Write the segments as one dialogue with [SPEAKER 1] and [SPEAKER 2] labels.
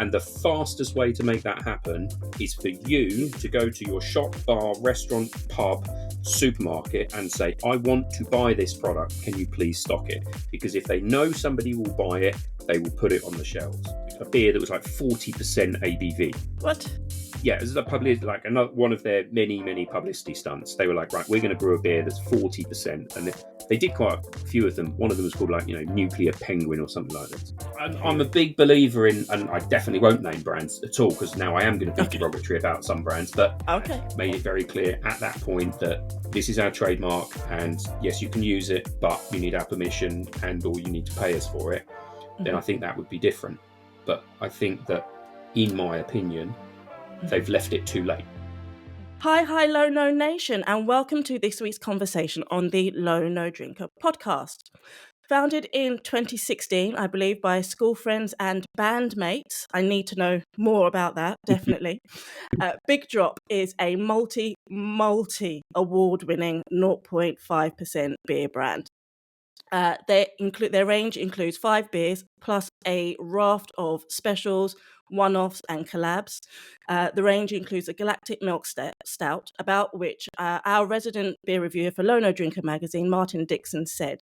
[SPEAKER 1] And the fastest way to make that happen is for you to go to your shop, bar, restaurant, pub, supermarket and say, I want to buy this product. Can you please stock it? Because if they know somebody will buy it, they will put it on the shelves. A beer that was like 40% ABV.
[SPEAKER 2] What?
[SPEAKER 1] Yeah, it was like another one of their many publicity stunts. They were like, right, we're going to brew a beer that's 40%. And they did quite a few of them. One of them was called Nuclear Penguin or something like this. I'm a big believer in, and I definitely won't name brands at all because now I am going to be derogatory about some brands, but made it very clear at that point that this is our trademark and yes, you can use it, but you need our permission and or you need to pay us for it. Then I think that would be different. But I think that, in my opinion, they've left it too late.
[SPEAKER 2] Hi, Low No Nation, and welcome to this week's conversation on the Low No Drinker podcast. Founded in 2016, I believe, by school friends and bandmates. I need to know more about that, definitely. Big Drop is a multi-award-winning 0.5% beer brand. Their range includes 5 beers plus a raft of specials, one-offs and collabs. The range includes a Galactic Milk Stout, about which our resident beer reviewer for Low No Drinker magazine, Martin Dixon, said,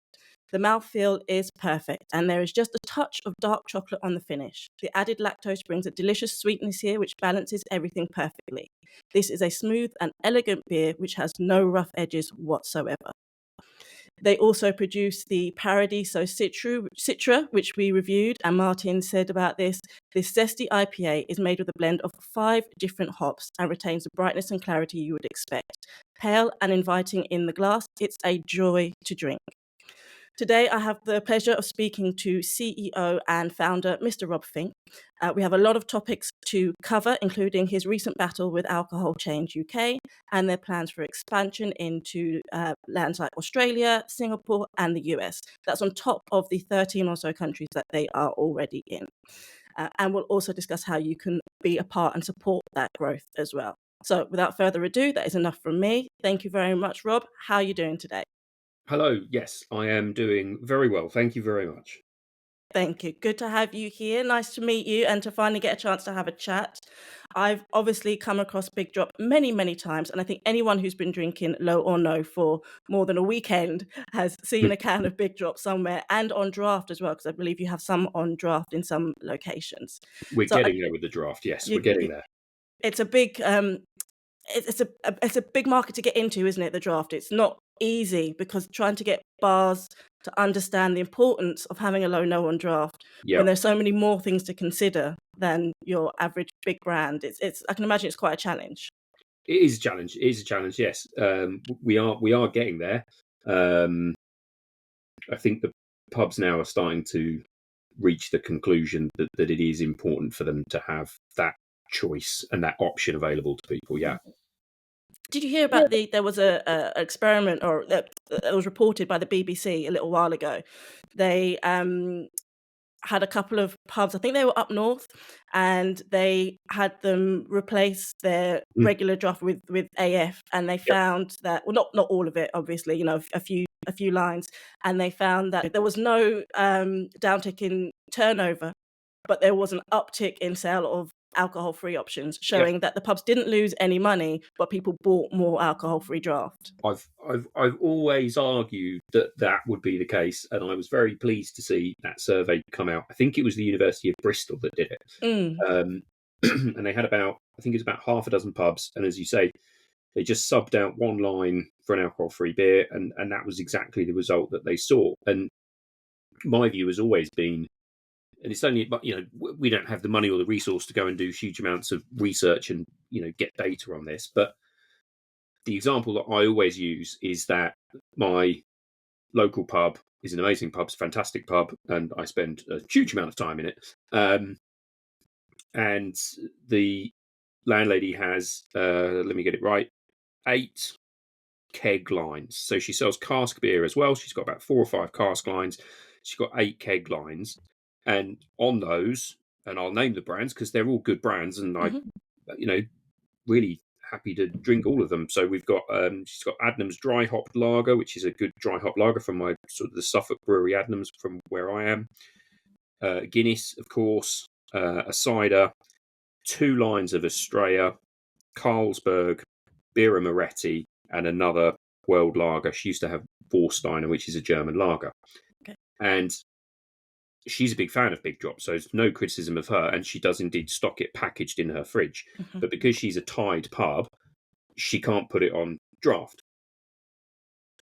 [SPEAKER 2] "The mouthfeel is perfect and there is just a touch of dark chocolate on the finish. The added lactose brings a delicious sweetness here which balances everything perfectly. This is a smooth and elegant beer which has no rough edges whatsoever." They also produce the Paradiso Citra, which we reviewed, and Martin said about this zesty IPA is made with a blend of 5 different hops and retains the brightness and clarity you would expect. Pale and inviting in the glass, it's a joy to drink. Today, I have the pleasure of speaking to CEO and founder, Mr. Rob Fink. We have a lot of topics to cover, including his recent battle with Alcohol Change UK and their plans for expansion into lands like Australia, Singapore, and the US. That's on top of the 13 or so countries that they are already in. And we'll also discuss how you can be a part and support that growth as well. So without further ado, that is enough from me. Thank you very much, Rob. How are you doing today?
[SPEAKER 1] Hello. Yes, I am doing very well. Thank you very much.
[SPEAKER 2] Thank you. Good to have you here. Nice to meet you and to finally get a chance to have a chat. I've obviously come across Big Drop many times, and I think anyone who's been drinking Low or No for more than a weekend has seen a can of Big Drop somewhere, and on draft as well, because I believe you have some on draft in some locations.
[SPEAKER 1] We're getting there with the draft. Yes, we're getting there.
[SPEAKER 2] It's a big it's a big market to get into, isn't it, the draft? It's not easy because trying to get bars to understand the importance of having a Low No on draft when there's so many more things to consider than your average big brand. It's I can imagine it's quite a challenge.
[SPEAKER 1] It is a challenge. It is a challenge. Yes, we are getting there. I think the pubs now are starting to reach the conclusion that it is important for them to have that choice and that option available to people. Yeah.
[SPEAKER 2] Did you hear about there was a experiment or that was reported by the BBC a little while ago? They had a couple of pubs, I think they were up north, and they had them replace their regular draft with AF, and they found that, well, not all of it, obviously, a few lines, and they found that there was no downtick in turnover, but there was an uptick in sale of alcohol-free options, showing that the pubs didn't lose any money, but people bought more alcohol-free draft.
[SPEAKER 1] I've always argued that would be the case, and I was very pleased to see that survey come out. I think it was the University of Bristol that did it, and they had about half a dozen pubs, and as you say, they just subbed out one line for an alcohol-free beer, and that was exactly the result that they saw. And my view has always been, and it's only, we don't have the money or the resource to go and do huge amounts of research and, get data on this. But the example that I always use is that my local pub is an amazing pub, it's a fantastic pub, and I spend a huge amount of time in it. And the landlady has, let me get it right, 8 keg lines. So she sells cask beer as well. She's got about 4 or 5 cask lines. She's got 8 keg lines. And on those, and I'll name the brands because they're all good brands, and I, really happy to drink all of them. So we've got, she's got Adnams Dry Hopped Lager, which is a good dry hop lager from my sort of the Suffolk Brewery Adnams from where I am. Guinness, of course, a cider, 2 lines of Estrella, Carlsberg, Birra Moretti, and another world lager. She used to have Warsteiner, which is a German lager.
[SPEAKER 2] Okay.
[SPEAKER 1] And she's a big fan of Big Drop, so there's no criticism of her, and she does indeed stock it packaged in her fridge.
[SPEAKER 2] Mm-hmm.
[SPEAKER 1] But because she's a tied pub, she can't put it on draft.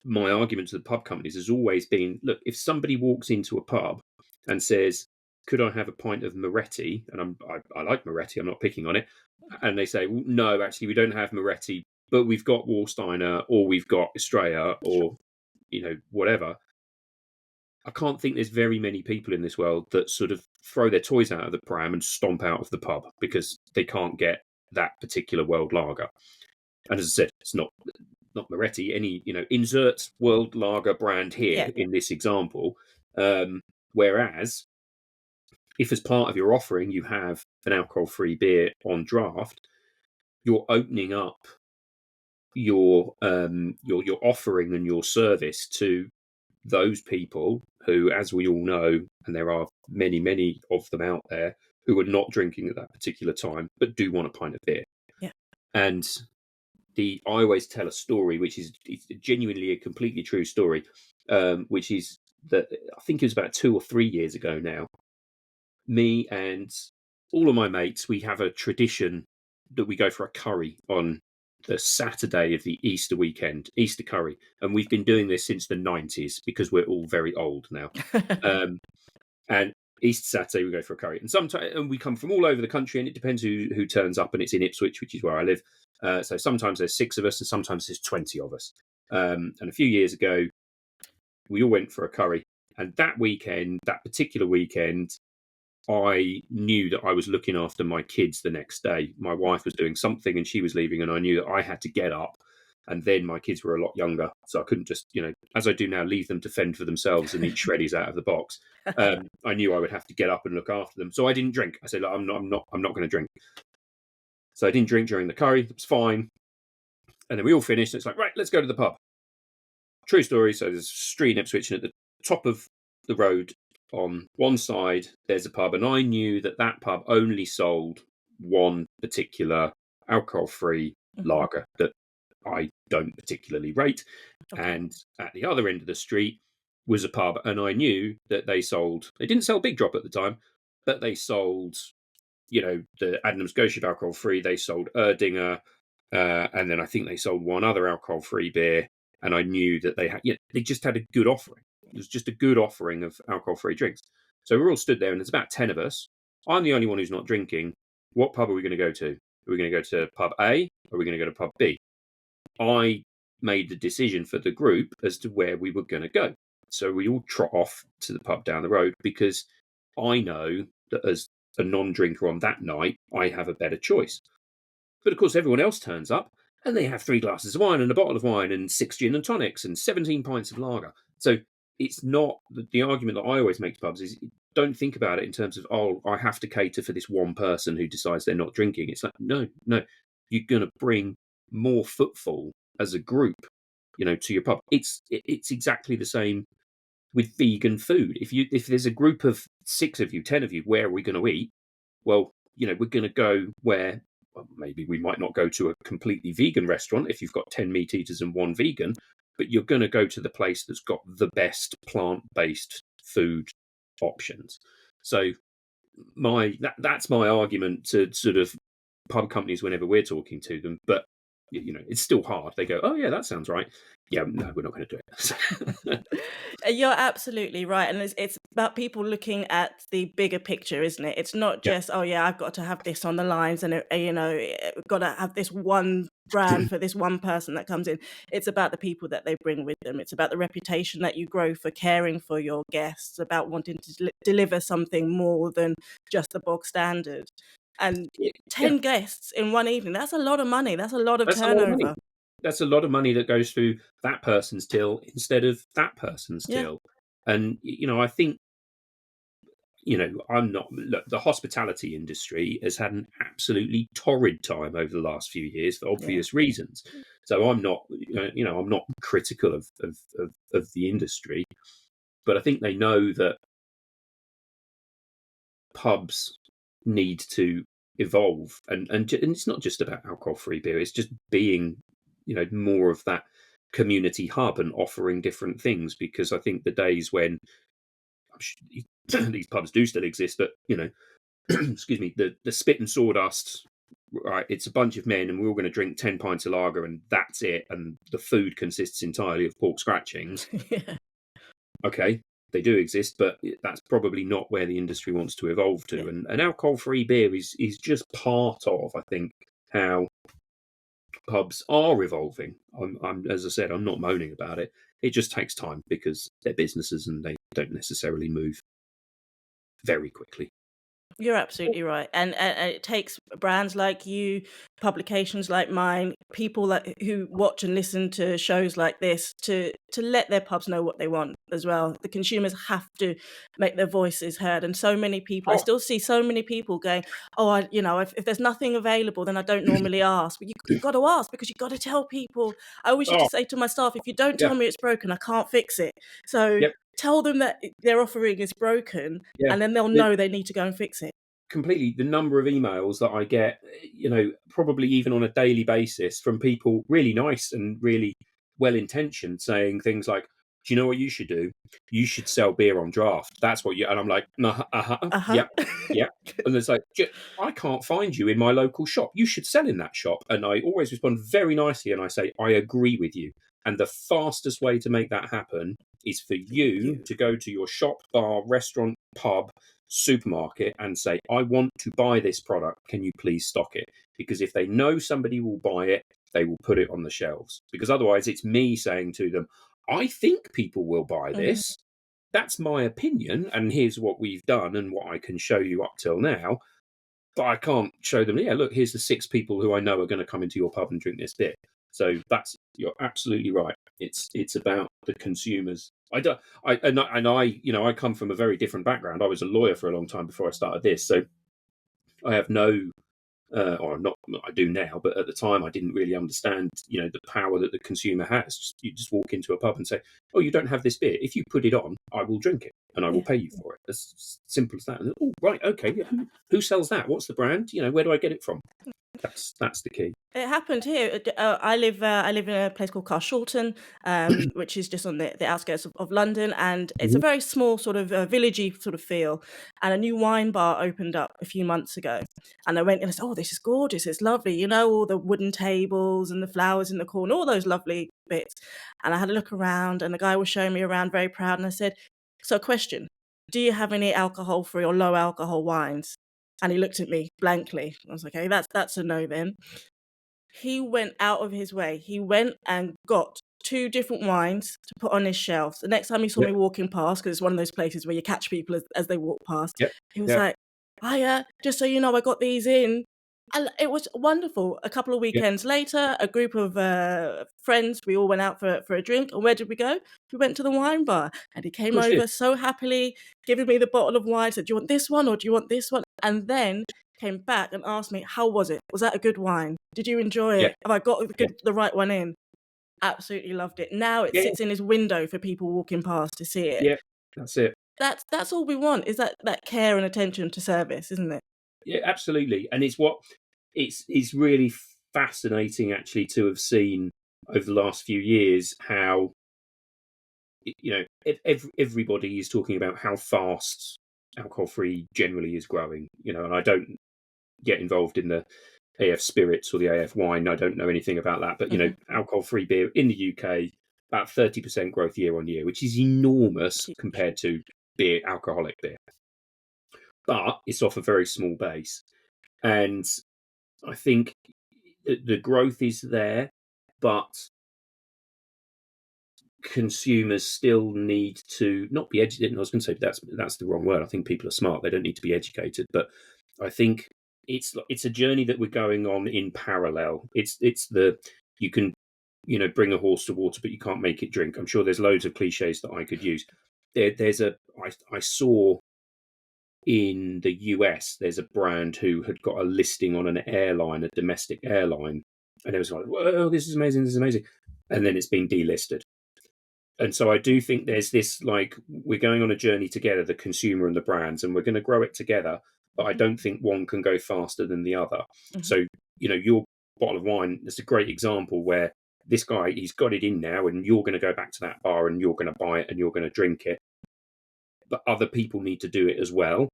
[SPEAKER 1] My argument to the pub companies has always been, look, if somebody walks into a pub and says, could I have a pint of Moretti? And I like Moretti, I'm not picking on it. And they say, well, no, actually, we don't have Moretti, but we've got Warsteiner, or we've got Estrella, or, whatever. I can't think there's very many people in this world that sort of throw their toys out of the pram and stomp out of the pub because they can't get that particular world lager. And as I said, it's not Moretti, any, insert world lager brand here in this example. Whereas if as part of your offering you have an alcohol-free beer on draft, you're opening up your offering and your service to those people who, as we all know, and there are many, many of them out there, who are not drinking at that particular time, but do want a pint of beer.
[SPEAKER 2] Yeah.
[SPEAKER 1] And I always tell a story, which is genuinely a completely true story, which is that I think it was about 2 or 3 years ago now. Me and all of my mates, we have a tradition that we go for a curry on the Saturday of the Easter weekend, Easter curry. And we've been doing this since the 90s because we're all very old now. And Easter Saturday, we go for a curry. And sometimes, and we come from all over the country, and it depends who turns up, and it's in Ipswich, which is where I live. So sometimes there's 6 of us, and sometimes there's 20 of us. And a few years ago, we all went for a curry. And that particular weekend, I knew that I was looking after my kids the next day. My wife was doing something and she was leaving, and I knew that I had to get up. And then my kids were a lot younger, so I couldn't just, as I do now, leave them to fend for themselves and eat shreddies out of the box. I knew I would have to get up and look after them, so I didn't drink. I said, look, I'm not going to drink. So I didn't drink during the curry. It was fine. And then we all finished. And it's like, right, let's go to the pub. True story. So there's a street in Ipswich, and at the top of the road, on one side, there's a pub, and I knew that pub only sold one particular alcohol-free lager that I don't particularly rate. Okay. And at the other end of the street was a pub, and I knew that they didn't sell Big Drop at the time, but they sold, the Adnams Goshen alcohol-free, they sold Erdinger, and then I think they sold one other alcohol-free beer, and I knew that they just had a good offering. It was just a good offering of alcohol-free drinks. So we're all stood there, and there's about 10 of us. I'm the only one who's not drinking. What pub are we going to go to? Are we going to go to pub A, or are we going to go to pub B? I made the decision for the group as to where we were going to go. So we all trot off to the pub down the road, because I know that as a non-drinker on that night, I have a better choice. But of course, everyone else turns up, and they have 3 glasses of wine and a bottle of wine and 6 gin and tonics and 17 pints of lager. So it's not the argument that I always make to pubs is, don't think about it in terms of, I have to cater for this one person who decides they're not drinking. It's like, no, you're going to bring more footfall as a group, to your pub. It's exactly the same with vegan food. If there's a group of 6 of you, 10 of you, where are we going to eat? Well, we're going to go where, well, maybe we might not go to a completely vegan restaurant if you've got 10 meat eaters and 1 vegan, but you're going to go to the place that's got the best plant-based food options. So that's my argument to sort of pub companies whenever we're talking to them. But it's still hard. They go, oh yeah, that sounds right. Yeah, no, we're not going to do it.
[SPEAKER 2] You're absolutely right, and it's about people looking at the bigger picture, isn't it? It's not just, oh yeah, I've got to have this on the lines, and we've got to have this one brand for this one person that comes in. It's about the people that they bring with them. It's about the reputation that you grow for caring for your guests, about wanting to deliver something more than just the bog standard. And 10 guests in one evening, that's a lot of money. That's a lot of turnover.
[SPEAKER 1] That's a lot of money that goes through that person's till instead of that person's till. And, I think, the hospitality industry has had an absolutely torrid time over the last few years for obvious reasons. So I'm not, I'm not critical of the industry, but I think they know that pubs need to evolve, and it's not just about alcohol-free beer. It's just being, more of that community hub and offering different things. Because I think the days when these pubs do still exist, but excuse me, the spit and sawdust. Right, it's a bunch of men, and we're all going to drink 10 pints of lager, and that's it. And the food consists entirely of pork scratchings.
[SPEAKER 2] Yeah.
[SPEAKER 1] Okay, they do exist, but that's probably not where the industry wants to evolve to.
[SPEAKER 2] Yeah.
[SPEAKER 1] And alcohol-free beer is just part of, I think, how pubs are evolving. As I said, I'm not moaning about it. It just takes time because they're businesses and they don't necessarily move very quickly.
[SPEAKER 2] You're absolutely right, and it takes brands like you, publications like mine, people who watch and listen to shows like this to let their pubs know what they want as well. The consumers have to make their voices heard, and so many people, I
[SPEAKER 1] Oh,
[SPEAKER 2] still see so many people going, "Oh, if there's nothing available, then I don't normally ask." But you've got to ask because you've got to tell people. I always used to
[SPEAKER 1] oh,
[SPEAKER 2] say to my staff, "If you don't
[SPEAKER 1] yeah,
[SPEAKER 2] tell me it's broken, I can't fix it." So
[SPEAKER 1] yep,
[SPEAKER 2] tell them that their offering is broken,
[SPEAKER 1] yeah.
[SPEAKER 2] and then they'll
[SPEAKER 1] The,
[SPEAKER 2] know they need to go and fix it.
[SPEAKER 1] completely the number of emails that I get, probably even on a daily basis from people really nice and really well intentioned saying things like, do you know what you should do? You should sell beer on draft. That's what you, and I'm like,
[SPEAKER 2] Uh-huh.
[SPEAKER 1] yeah, yeah. And it's like, I can't find you in my local shop. You should sell in that shop. And I always respond very nicely and I say, I agree with you. And the fastest way to make that happen is for you
[SPEAKER 2] You.
[SPEAKER 1] to go to your shop, bar, restaurant, pub, supermarket and say, I want to buy this product. Can you please stock it? Because if they know somebody will buy it, they will put it on the shelves. Because otherwise, it's me saying to them, I think people will buy
[SPEAKER 2] Mhm.
[SPEAKER 1] this. That's my opinion. And here's what we've done and what I can show you up till now. But I can't show them, yeah, look, here's the 6 people who I know are going to come into your pub and drink this beer. So you're absolutely right. It's about the consumers. I don't, I come from a very different background. I was a lawyer for a long time before I started this, so I have no, or not. I do now, but at the time I didn't really understand, the power that the consumer has. You just walk into a pub and say, "Oh, you don't have this beer. If you put it on, I will drink it and I will
[SPEAKER 2] Yeah.
[SPEAKER 1] pay you for it." As simple as that. And, oh, right, okay. Yeah, who sells that? What's the brand? Where do I get it from? That's the key.
[SPEAKER 2] It happened here. I live in a place called Carshalton, which is just on the outskirts of London, and it's a
[SPEAKER 1] Mhm.
[SPEAKER 2] very small sort of villagey sort of feel. And a new wine bar opened up a few months ago, and I went and I said, "Oh, this is gorgeous! It's lovely. All the wooden tables and the flowers in the corner, all those lovely bits." And I had a look around, and the guy was showing me around, very proud. And I said, "So, question: do you have any alcohol-free or low alcohol wines?" And he looked at me blankly. I was like, "Okay, that's a no then." He went out of his way. He went and got 2 different wines to put on his shelves. The next time he saw
[SPEAKER 1] Yep,
[SPEAKER 2] me walking past, because it's one of those places where you catch people as they walk past,
[SPEAKER 1] yep,
[SPEAKER 2] he was
[SPEAKER 1] yep,
[SPEAKER 2] like, "Hiya, just so you know, I got these in." And it was wonderful. A couple of
[SPEAKER 1] yep.
[SPEAKER 2] weekends later, a group of friends, we all went out for a drink. And where did we go? We went to the wine bar. And he
[SPEAKER 1] Of
[SPEAKER 2] came
[SPEAKER 1] course you did.
[SPEAKER 2] over so happily, giving me the bottle of wine, said, "Do you want this one or do you want this one?" And then came back and asked me, "How was it? Was that a good wine? Did you enjoy
[SPEAKER 1] Yeah,
[SPEAKER 2] it? Have I got
[SPEAKER 1] yeah,
[SPEAKER 2] the right one in?" Absolutely loved it. Now it
[SPEAKER 1] yeah,
[SPEAKER 2] sits in his window for people walking past to see it.
[SPEAKER 1] yeah. That's it.
[SPEAKER 2] That's all we want, is that care and attention to service, isn't it?
[SPEAKER 1] Yeah, absolutely. And it's really fascinating actually to have seen over the last few years how everybody is talking about how fast alcohol free generally is growing. And I don't get involved in the AF spirits or the AF wine. I don't know anything about that, but
[SPEAKER 2] Mhm.
[SPEAKER 1] alcohol free beer in the UK about 30% growth year on year, which is enormous
[SPEAKER 2] Huge.
[SPEAKER 1] compared to alcoholic beer, but it's off a very small base. And I think the growth is there, but consumers still need to not be educated. I was going to say that's the wrong word. I think people are smart; they don't need to be educated. But I think it's a journey that we're going on in parallel. It's the you can bring a horse to water, but you can't make it drink. I'm sure there's loads of cliches that I could use. I saw in the US, there's a brand who had got a listing on an airline, a domestic airline, and it was like, "Whoa, this is amazing! This is amazing!" And then it's been delisted. And so I do think there's this, like, we're going on a journey together, the consumer and the brands, and we're going to grow it together. but I don't think one can go faster than the other.
[SPEAKER 2] Mm-hmm.
[SPEAKER 1] So, your bottle of wine, that's a great example where this guy, he's got it in now, and you're going to go back to that bar and you're going to buy it and you're going to drink it. But other people need to do it as well.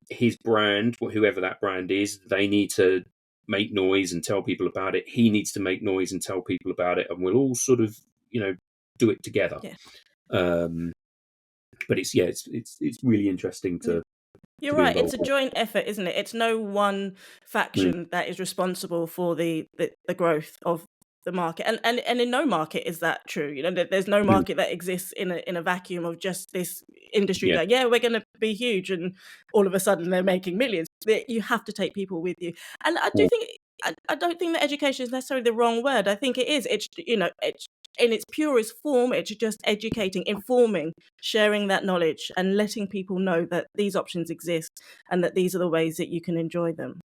[SPEAKER 1] His brand, whoever that brand is, they need to make noise and tell people about it. He needs to make noise and tell people about it, and we'll all sort of, do it together.
[SPEAKER 2] Yeah.
[SPEAKER 1] But it's really interesting to.
[SPEAKER 2] You're right. It's a joint effort, isn't it? It's no one faction that is responsible for the growth of the market, and in no market is that true. There's no market that exists in a vacuum of just this industry going, yeah, we're going to be huge, and all of a sudden they're making millions. You have to take people with you, and I do think I don't think that education is necessarily the wrong word. I think it is. It's it's in its purest form. It's just educating, informing, sharing that knowledge, and letting people know that these options exist and that these are the ways that you can enjoy them.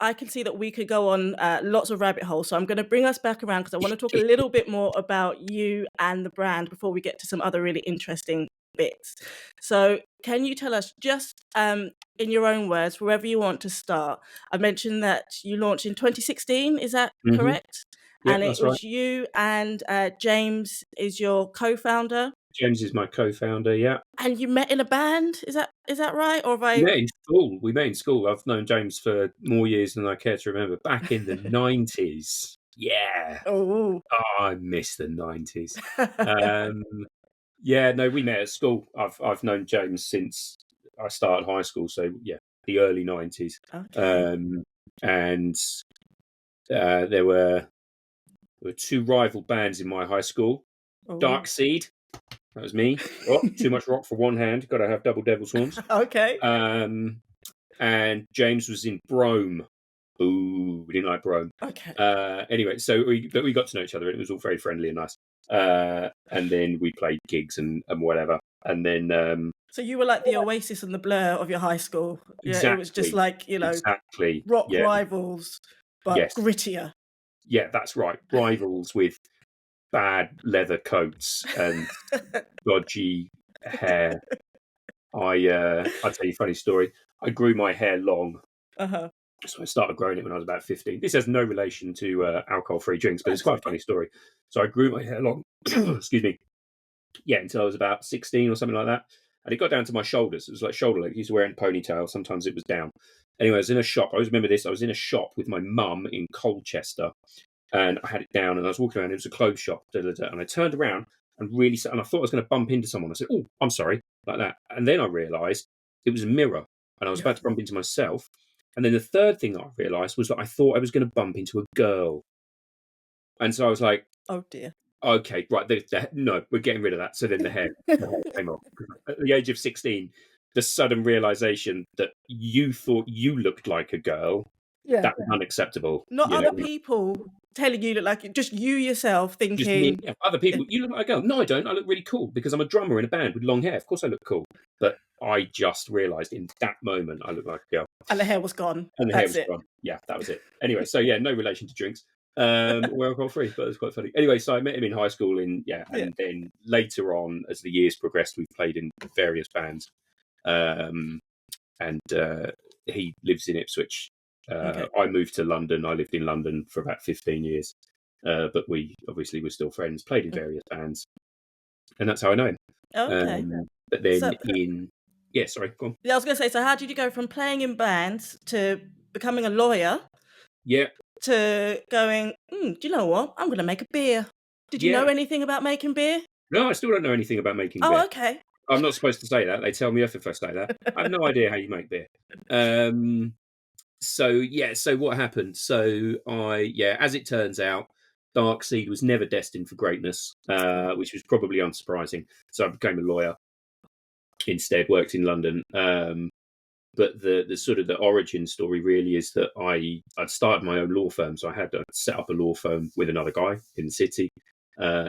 [SPEAKER 2] I can see that we could go on lots of rabbit holes, so I'm going to bring us back around because I want to talk a little bit more about you and the brand before we get to some other really interesting bits. So can you tell us, just in your own words, wherever you want to start, I mentioned that you launched in 2016, is that correct?
[SPEAKER 1] Yeah,
[SPEAKER 2] and it
[SPEAKER 1] was
[SPEAKER 2] right. You and James is your co-founder.
[SPEAKER 1] James is my co-founder, yeah.
[SPEAKER 2] And you met in a band, is that right? Or have I...
[SPEAKER 1] We met in school. I've known James for more years than I care to remember. Back in the 90s. Yeah.
[SPEAKER 2] Oh,
[SPEAKER 1] I miss the 90s. We met at school. I've known James since I started high school, so yeah, the early 90s.
[SPEAKER 2] Okay.
[SPEAKER 1] And there were two rival bands in my high school.
[SPEAKER 2] Ooh.
[SPEAKER 1] Dark Seed, that was me. Too much rock for one hand. Got to have double devil's horns.
[SPEAKER 2] Okay.
[SPEAKER 1] And James was in Brome. Ooh, we didn't like Brome.
[SPEAKER 2] Okay.
[SPEAKER 1] Anyway, so we got to know each other, and it was all very friendly and nice. And then we played gigs and whatever. And then
[SPEAKER 2] so you were like the Oasis and the Blur of your high school.
[SPEAKER 1] Exactly.
[SPEAKER 2] It was just like,
[SPEAKER 1] exactly.
[SPEAKER 2] rock rivals, but grittier.
[SPEAKER 1] Yeah, that's right. Rivals with bad leather coats and dodgy hair. I'll tell you a funny story. I grew my hair long. So I started growing it when I was about 15. This has no relation to alcohol-free drinks, but it's quite a funny story. So I grew my hair long, excuse me, until I was about 16 or something like that. And it got down to my shoulders. It was like shoulder length. I used to wear it in ponytail. Sometimes it was down. Anyway, I was in a shop. I always remember this. I was in a shop with my mum in Colchester, and I had it down, and I was walking around. It was a clothes shop, and I turned around and I thought I was going to bump into someone. I said, "Oh, I'm sorry," like that. And then I realised it was a mirror, and I was about to bump into myself. And then the third thing that I realised was that I thought I was going to bump into a girl. And so I was like,
[SPEAKER 2] oh dear.
[SPEAKER 1] Okay, right. No, we're getting rid of that. So then the hair came off. At the age of 16, the sudden realisation that you thought you looked like a girl, that was unacceptable.
[SPEAKER 2] Not other people telling you look like just you yourself thinking.
[SPEAKER 1] Just me, other people, you look like a girl. No, I don't. I look really cool because I'm a drummer in a band with long hair. Of course I look cool. But I just realised in that moment I looked like a girl.
[SPEAKER 2] And the hair was gone.
[SPEAKER 1] And the hair was gone. Yeah, that was it. Anyway, so no relation to drinks. We're alcohol-free, but it's quite funny. Anyway, so I met him in high school and then later on, as the years progressed, we've played in various bands. And he lives in Ipswich. I moved to London. I lived in London for about 15 years. But we obviously were still friends, played in various bands. And that's how I know him.
[SPEAKER 2] Okay.
[SPEAKER 1] But then sorry, go on.
[SPEAKER 2] Yeah, I was going to say, so how did you go from playing in bands to becoming a lawyer?
[SPEAKER 1] Yeah.
[SPEAKER 2] To going, do you know what? I'm going to make a beer. Did you know anything about making beer?
[SPEAKER 1] No, I still don't know anything about making beer.
[SPEAKER 2] Oh, okay.
[SPEAKER 1] I'm not supposed to say that. They tell me off if I say that. I have no idea how you make beer. So what happened? So as it turns out, Dark Seed was never destined for greatness, which was probably unsurprising. So I became a lawyer instead, worked in London. But the sort of the origin story really is that I'd started my own law firm. So I'd set up a law firm with another guy in the city.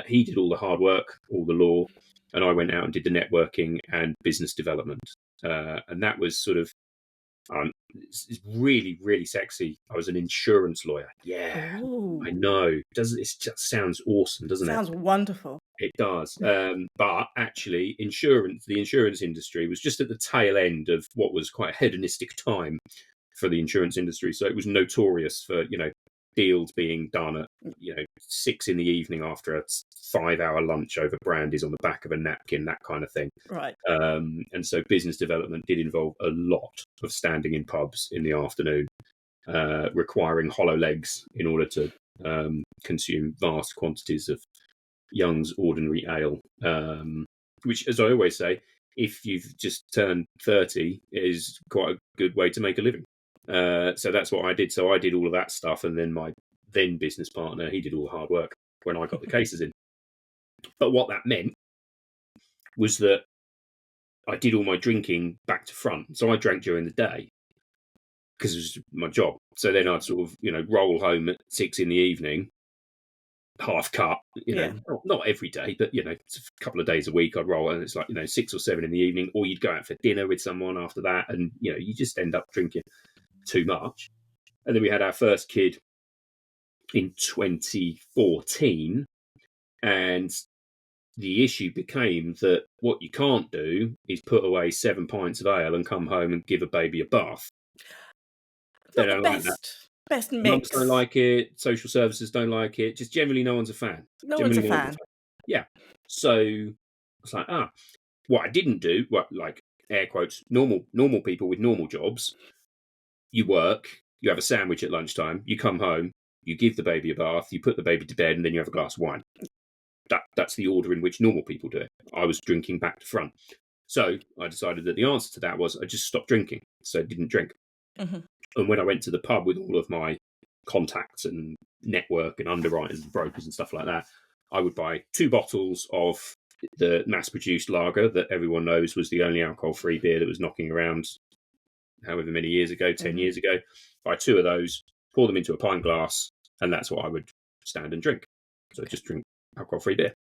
[SPEAKER 1] He did all the hard work, all the law, and I went out and did the networking and business development. And that was sort of It's really, really sexy. I was an insurance lawyer. Yeah,
[SPEAKER 2] Ooh.
[SPEAKER 1] I know. It just sounds awesome, doesn't it?
[SPEAKER 2] Sounds wonderful.
[SPEAKER 1] It does. But actually, the insurance industry was just at the tail end of what was quite a hedonistic time for the insurance industry. So it was notorious for, deals being done at, 6 p.m. after a 5-hour lunch over brandies on the back of a napkin, that kind of thing.
[SPEAKER 2] Right.
[SPEAKER 1] And so business development did involve a lot of standing in pubs in the afternoon, requiring hollow legs in order to consume vast quantities of Young's Ordinary Ale, which, as I always say, if you've just turned 30, is quite a good way to make a living. So that's what I did. So I did all of that stuff, and then my then business partner, he did all the hard work when I got the cases in. But what that meant was that I did all my drinking back to front. So I drank during the day because it was my job. So then I'd sort of, roll home at 6 p.m, half cut, not every day, but it's a couple of days a week I'd roll, and it's like 6 or 7 p.m, or you'd go out for dinner with someone after that, and you just end up drinking too much. And then we had our first kid in 2014, and the issue became that what you can't do is put away 7 pints of ale and come home and give a baby a bath. They don't like that.
[SPEAKER 2] Best mix.
[SPEAKER 1] Mums don't like it. Social services don't like it. Just generally, no one's a fan.
[SPEAKER 2] No one's a fan.
[SPEAKER 1] Yeah. So it's like, what I didn't do, like air quotes, normal people with normal jobs. You work, you have a sandwich at lunchtime, you come home, you give the baby a bath, you put the baby to bed, and then you have a glass of wine. That's the order in which normal people do it. I was drinking back to front. So I decided that the answer to that was I just stopped drinking. So I didn't drink. Mm-hmm. And when I went to the pub with all of my contacts and network and underwriters and brokers and stuff like that, I would buy 2 bottles of the mass-produced lager that everyone knows was the only alcohol-free beer that was knocking around however many years ago, 10 years ago. Buy 2 of those, pour them into a pint glass, and that's what I would stand and drink. So just drink alcohol-free beer,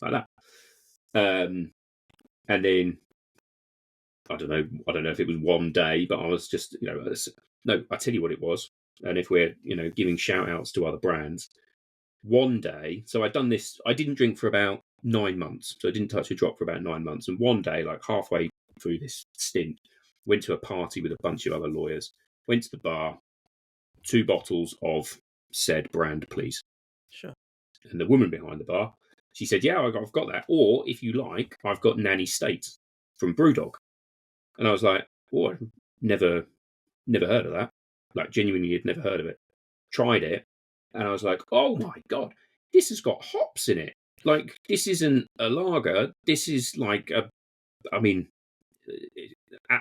[SPEAKER 1] like that. And then I don't know if it was one day, but I was just, no, I tell you what it was. And if we're, giving shout outs to other brands, one day, so I'd done this, I didn't drink for about 9 months. So I didn't touch a drop for about 9 months. And one day, like halfway through this stint, went to a party with a bunch of other lawyers, went to the bar, 2 bottles of said brand, please.
[SPEAKER 2] Sure.
[SPEAKER 1] And the woman behind the bar, she said, yeah, I've got that. Or if you like, I've got Nanny State from Brewdog. And I was like, oh, I've never heard of that. Like, genuinely had never heard of it. Tried it, and I was like, oh my God, this has got hops in it. Like, this isn't a lager. This is like at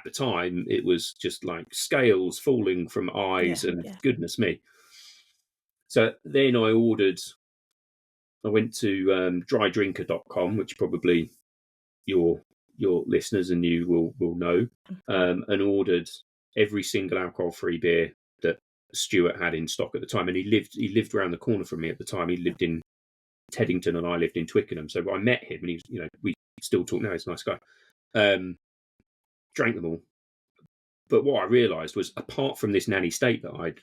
[SPEAKER 1] the time, it was just like scales falling from eyes and goodness me. So then I went to drydrinker.com, which probably your listeners and you will know, and ordered every single alcohol-free beer that Stuart had in stock at the time. And he lived around the corner from me at the time. He lived in Teddington and I lived in Twickenham. So I met him, and he was, we still talk now. He's a nice guy. Drank them all. But what I realised was, apart from this Nanny State that I'd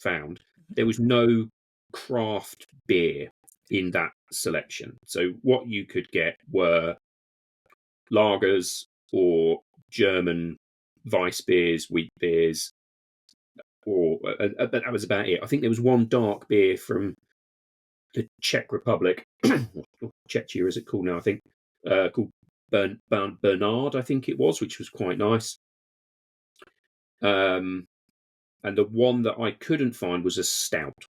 [SPEAKER 1] found, there was no craft beer in that selection. So what you could get were lagers or German Weiss beers, wheat beers, but that was about it. I think there was one dark beer from the Czech Republic, Czechia is it called now, I think, called Bernard, I think it was, which was quite nice. And the one that I couldn't find was a stout.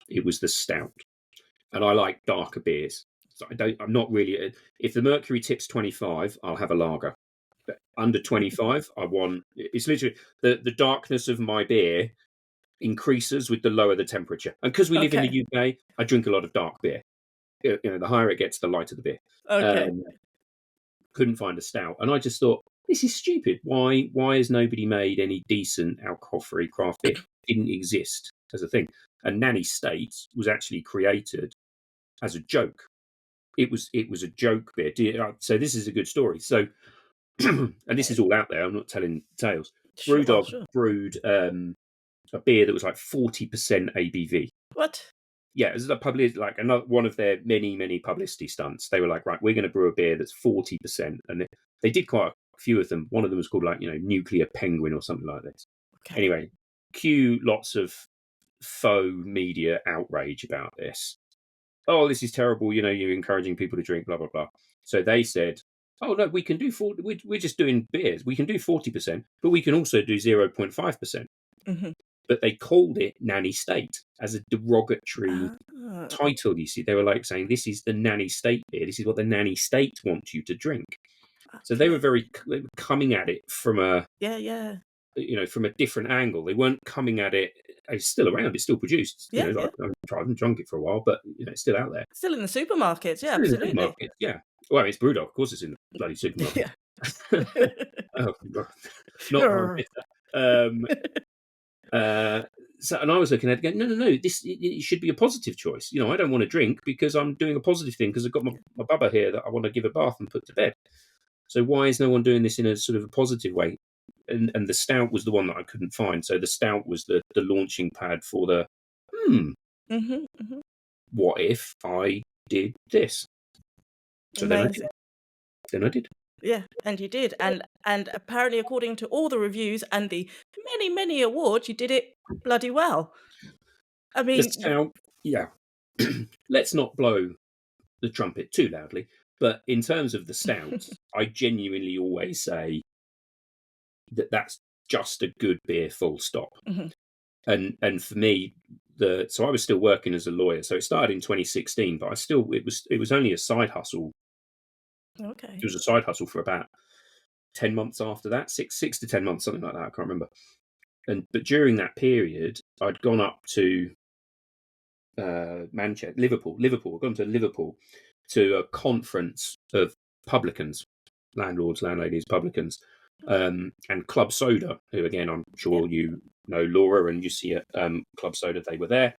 [SPEAKER 1] It was the stout. And I like darker beers. So I'm not really, if the mercury tips 25, I'll have a lager. But under 25, it's literally the darkness of my beer increases with the lower the temperature. And because we live in the UK, I drink a lot of dark beer. The higher it gets, the lighter the beer.
[SPEAKER 2] Okay.
[SPEAKER 1] Couldn't find a stout. And I just thought, this is stupid. Why has nobody made any decent alcohol-free craft beer? It didn't exist as a thing. And Nanny State was actually created as a joke. It was a joke beer. So this is a good story. So, and this is all out there. I'm not telling tales. Brewdog
[SPEAKER 2] Sure.
[SPEAKER 1] brewed a beer that was like 40% ABV.
[SPEAKER 2] What?
[SPEAKER 1] Yeah, it was like another one of their many publicity stunts. They were like, right, we're going to brew a beer that's 40%, and they did quite a few of them. One of them was called like Nuclear Penguin or something like this.
[SPEAKER 2] Okay.
[SPEAKER 1] Anyway, cue lots of faux media outrage about this. Oh, this is terrible. You're encouraging people to drink, blah blah blah. So they said, oh no, we can do 40. We're just doing beers. We can do 40%, but we can also do 0.5%.
[SPEAKER 2] Mm-hmm.
[SPEAKER 1] But they called it nanny state as a derogatory title. You see, they were like saying, this is the nanny state beer. This is what the nanny state wants you to drink. So they were coming at it from a from a different angle. They weren't coming at it. It's still around. It's still produced. I haven't drunk it for a while, but it's still out there.
[SPEAKER 2] Still in the supermarkets. Yeah,
[SPEAKER 1] still
[SPEAKER 2] absolutely.
[SPEAKER 1] In the supermarket, yeah. Well, it's Brewdog. Of course, it's in the bloody supermarket. Oh, not so, and I was looking at it going, no, it should be a positive choice. I don't want to drink because I'm doing a positive thing because I've got my bubba here that I want to give a bath and put to bed. So why is no one doing this in a sort of a positive way? And the stout was the one that I couldn't find. So the stout was the launching pad for the what if I did this? So
[SPEAKER 2] Amazing.
[SPEAKER 1] then I did.
[SPEAKER 2] Yeah, and you did. And apparently, according to all the reviews and the many awards, you did it bloody well. I mean,
[SPEAKER 1] the stout, yeah. Let's not blow the trumpet too loudly, but in terms of the stout, I genuinely always say that that's just a good beer, full stop. And for me, so I was still working as a lawyer. So it started in 2016, but it was only a side hustle.
[SPEAKER 2] Okay.
[SPEAKER 1] It was a side hustle for about 10 months after that, six to 10 months, something like that. I can't remember. But during that period, I'd gone up to Manchester, Liverpool. I'd gone to Liverpool to a conference of publicans, landlords, landladies, publicans, and Club Soda, who again I'm sure you know Laura and you see at Club Soda. They were there,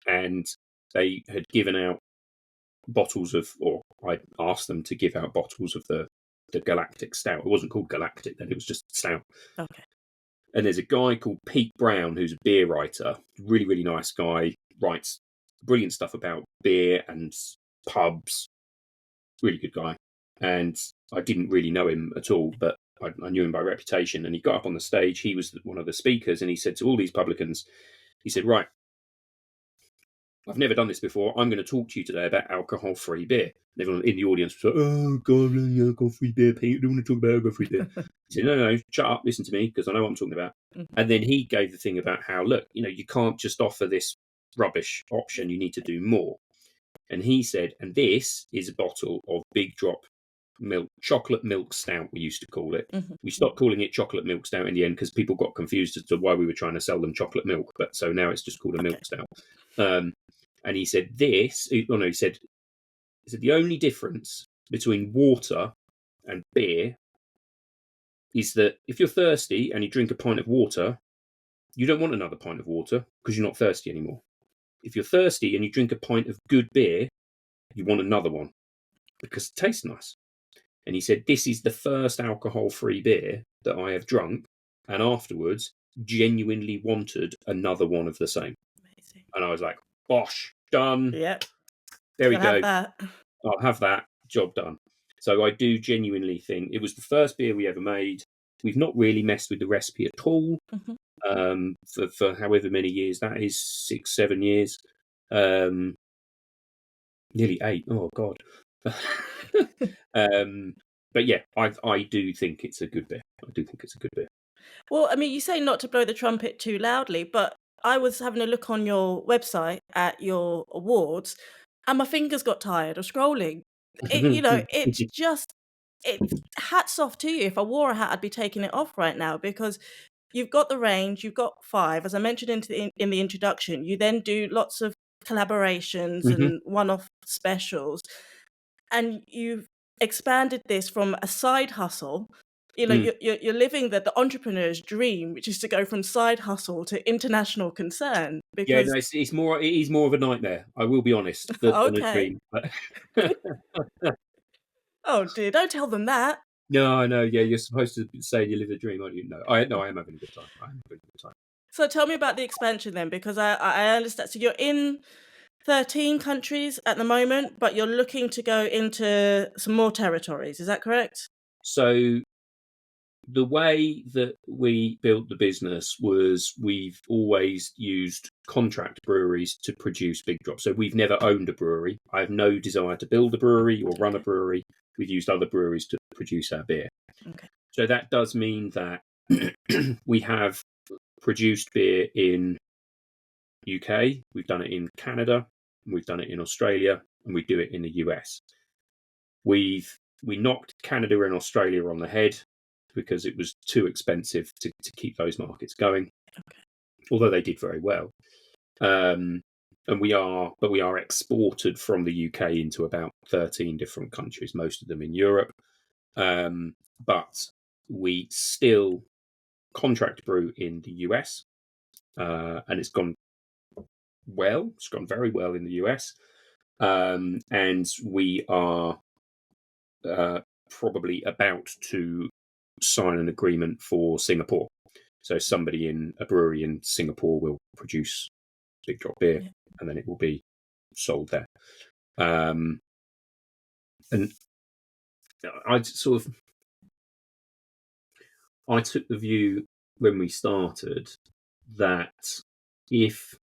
[SPEAKER 1] and they had given out bottles of, or I asked them to give out bottles of the Galactic Stout. It wasn't called Galactic then; it was just Stout.
[SPEAKER 2] Okay.
[SPEAKER 1] And there's a guy called Pete Brown who's a beer writer, really nice guy, writes brilliant stuff about beer and pubs. Really good guy. And I didn't really know him at all, but I knew him by reputation. And he got up on the stage. He was one of the speakers, and he said to all these publicans, he said, right, I've never done this before. I'm going to talk to you today about alcohol-free beer. And everyone in the audience was like, oh, God, alcohol-free beer, Pete. I don't want to talk about alcohol-free beer. He said, no, shut up, listen to me, because I know what I'm talking about. And then he gave the thing about how, look, you can't just offer this rubbish option. You need to do more. And he said, and this is a bottle of Big Drop chocolate milk stout, we used to call it. We stopped calling it chocolate milk stout in the end because people got confused as to why we were trying to sell them chocolate milk. But so now it's just called a milk stout. And he said he said the only difference between water and beer is that if you're thirsty and you drink a pint of water, you don't want another pint of water because you're not thirsty anymore. If you're thirsty and you drink a pint of good beer, you want another one because it tastes nice. And he said, this is the first alcohol-free beer that I have drunk, and afterwards genuinely wanted another one of the same. Amazing. And I was like, bosh, done.
[SPEAKER 2] Yep.
[SPEAKER 1] There we go. I'll have that. Job done. So I do genuinely think it was the first beer we ever made. We've not really messed with the recipe at all for however many years. That is 6-7 years. Nearly 8. Oh, God. But yeah, I do think it's a good beer.
[SPEAKER 2] Well, I mean, you say not to blow the trumpet too loudly, but I was having a look on your website at your awards, and my fingers got tired of scrolling. It's hats off to you. If I wore a hat, I'd be taking it off right now because you've got the range, you've got 5, as I mentioned in the introduction. You then do lots of collaborations and one-off specials, and you've expanded this from a side hustle. You're living the entrepreneur's dream, which is to go from side hustle to international concern. Because
[SPEAKER 1] it is more of a nightmare. I will be honest.
[SPEAKER 2] Okay. Oh dear, don't tell them that.
[SPEAKER 1] No, no, yeah, you're supposed to say you live the dream, aren't you? No, I am having a good time. I'm having a good time.
[SPEAKER 2] So tell me about the expansion then, because I understand. So you're in 13 countries at the moment, but you're looking to go into some more territories. Is that correct?
[SPEAKER 1] So the way that we built the business was we've always used contract breweries to produce Big Drop. So we've never owned a brewery. I have no desire to build a brewery or run a brewery. We've used other breweries to produce our beer.
[SPEAKER 2] Okay.
[SPEAKER 1] So that does mean that we have produced beer in UK, we've done it in Canada, we've done it in Australia, and we do it in the US. We knocked Canada and Australia on the head because it was too expensive to keep those markets going.
[SPEAKER 2] Okay.
[SPEAKER 1] Although they did very well. And we are exported from the UK into about 13 different countries, most of them in Europe. But we still contract brew in the US, and it's gone well. It's gone very well in the US, and we are probably about to sign an agreement for Singapore. So somebody in a brewery in Singapore will produce Big Drop beer, and then it will be sold there. And I took the view when we started that if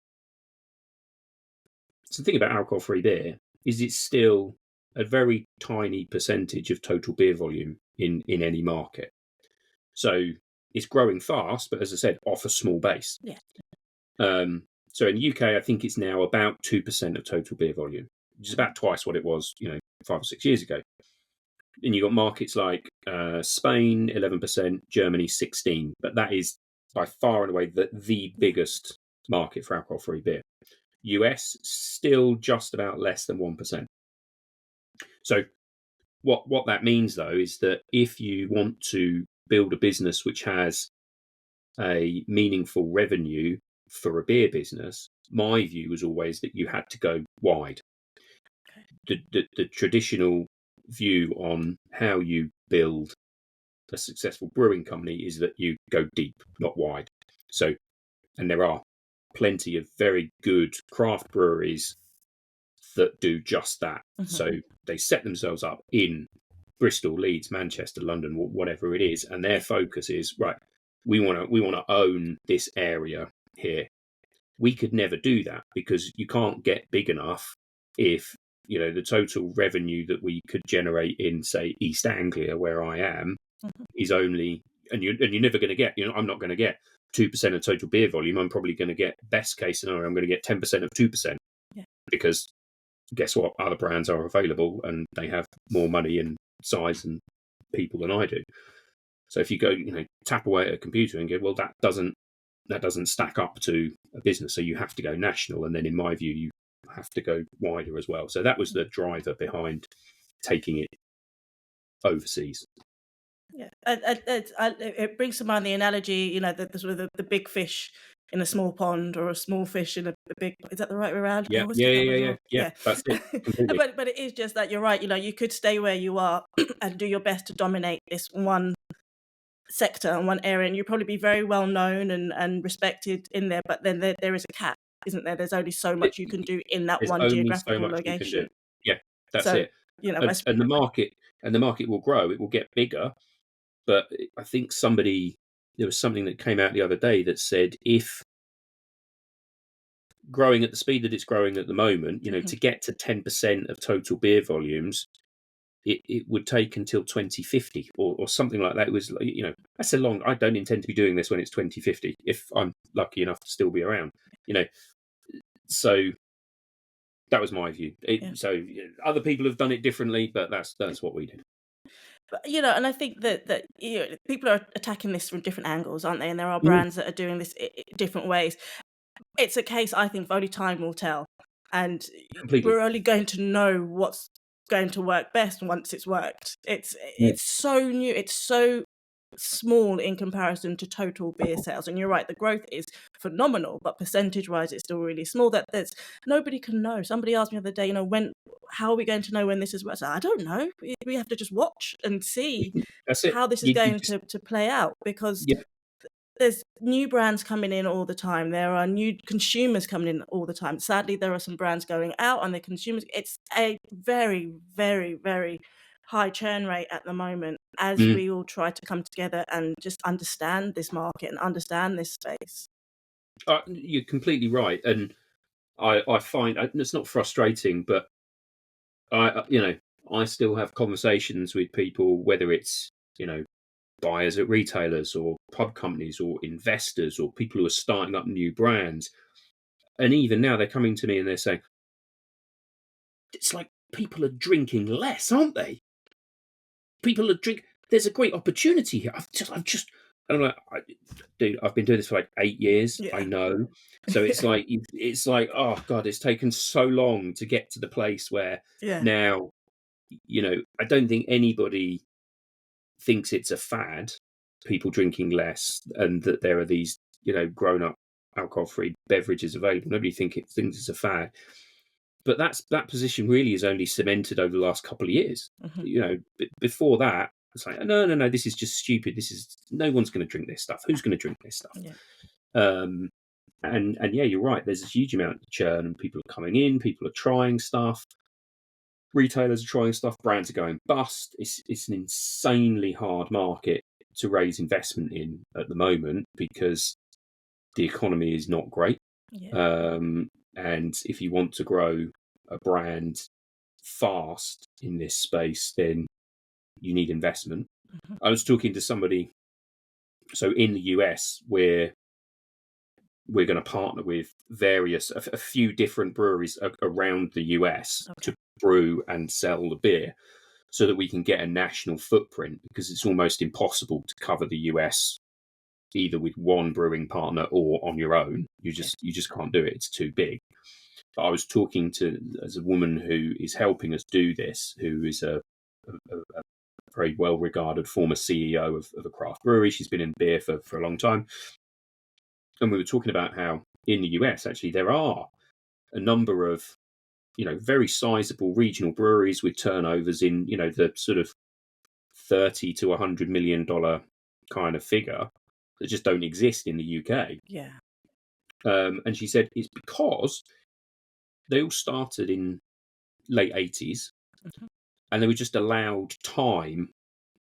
[SPEAKER 1] the thing about alcohol-free beer is it's still a very tiny percentage of total beer volume in any market. So it's growing fast, but as I said, off a small base.
[SPEAKER 2] Yeah.
[SPEAKER 1] So in the UK, I think it's now about 2% of total beer volume, which is about twice what it was, 5 or 6 years ago. And you've got markets like Spain, 11%, Germany, 16%. But that is by far and away the biggest market for alcohol-free beer. US, still just about less than 1%. So what that means, though, is that if you want to build a business which has a meaningful revenue for a beer business, my view was always that you had to go wide. The traditional view on how you build a successful brewing company is that you go deep, not wide. So, and there are plenty of very good craft breweries that do just that. Mm-hmm. So they set themselves up in Bristol, Leeds, Manchester, London, whatever it is, and their focus is right. We want to own this area here. We could never do that because you can't get big enough if the total revenue that we could generate in, say, East Anglia, where I am, mm-hmm. is only, and you're never going to get. I'm not going to get 2% of total beer volume. I'm probably going to get, best case scenario, I'm going to get 10% of 2%, because guess what? Other brands are available and they have more money and size and people than I do. So if you go, tap away at a computer and go, well, that doesn't stack up to a business. So you have to go national, and then in my view, you have to go wider as well. So that was the driver behind taking it overseas.
[SPEAKER 2] Yeah, it brings to mind the analogy, the sort of the big fish in a small pond, or a small fish in a big. Is that the right way around?
[SPEAKER 1] Yeah. That's it.
[SPEAKER 2] But it is just that you're right. You could stay where you are and do your best to dominate this one sector and one area, and you'd probably be very well known and respected in there. But then there is a cap, isn't there? There's only so much you can do in that one geographical location.
[SPEAKER 1] Yeah, that's it. And the market will grow. It will get bigger. But I think there was something that came out the other day that said if growing at the speed that it's growing at the moment, mm-hmm. to get to 10% of total beer volumes, it would take until 2050 or something like that. It was, that's a long. I don't intend to be doing this when it's 2050 if I'm lucky enough to still be around. So that was my view. So other people have done it differently, but that's what we did.
[SPEAKER 2] But, and I think that people are attacking this from different angles, aren't they? And there are brands that are doing this different ways. It's a case, I think, only time will tell. And completely. We're only going to know what's going to work best once it's worked. It's so new. It's so small in comparison to total beer sales. And you're right, the growth is phenomenal, but percentage-wise, it's still really small. That there's nobody can know. Somebody asked me the other day, how are we going to know when this is? I said, I don't know. We have to just watch and see
[SPEAKER 1] That's it.
[SPEAKER 2] how this is going to play out, because
[SPEAKER 1] yeah.
[SPEAKER 2] there's new brands coming in all the time. There are new consumers coming in all the time. Sadly, there are some brands going out, and the consumers, it's a very, very, very high churn rate at the moment as we all try to come together and just understand this market and understand this space.
[SPEAKER 1] You're completely right. And I find it's not frustrating, but I still have conversations with people, whether it's, buyers at retailers or pub companies or investors or people who are starting up new brands. And even now they're coming to me and they're saying, it's like people are drinking less, aren't they? People are there's a great opportunity here. I don't know, dude, I've been doing this for like 8 years.
[SPEAKER 2] Yeah.
[SPEAKER 1] I know. So it's like, oh God, it's taken so long to get to the place where now, I don't think anybody thinks it's a fad, people drinking less, and that there are these, grown up alcohol-free beverages available. Nobody thinks it's a fad. But that position really is only cemented over the last couple of years. Before that, it's like, no, this is just stupid. No one's going to drink this stuff. Who's going to drink this stuff?
[SPEAKER 2] Yeah.
[SPEAKER 1] And yeah, you're right. There's a huge amount of churn, and people are coming in. People are trying stuff. Retailers are trying stuff. Brands are going bust. It's an insanely hard market to raise investment in at the moment because the economy is not great.
[SPEAKER 2] Yeah.
[SPEAKER 1] And if you want to grow a brand fast in this space, then you need investment.
[SPEAKER 2] Mm-hmm.
[SPEAKER 1] I was talking to somebody. So in the US, we're going to partner with a few different breweries around the US to brew and sell the beer, so that we can get a national footprint, because it's almost impossible to cover the US either with one brewing partner or on your own. You just can't do it. It's too big. But I was talking as a woman who is helping us do this, who is a very well-regarded former CEO of a craft brewery. She's been in beer for a long time. And we were talking about how in the US, actually, there are a number of, very sizable regional breweries with turnovers in, the sort of $30 to $100 million kind of figure that just don't exist in the UK.
[SPEAKER 2] Yeah.
[SPEAKER 1] And she said it's because they all started in late 80s, and they were just allowed time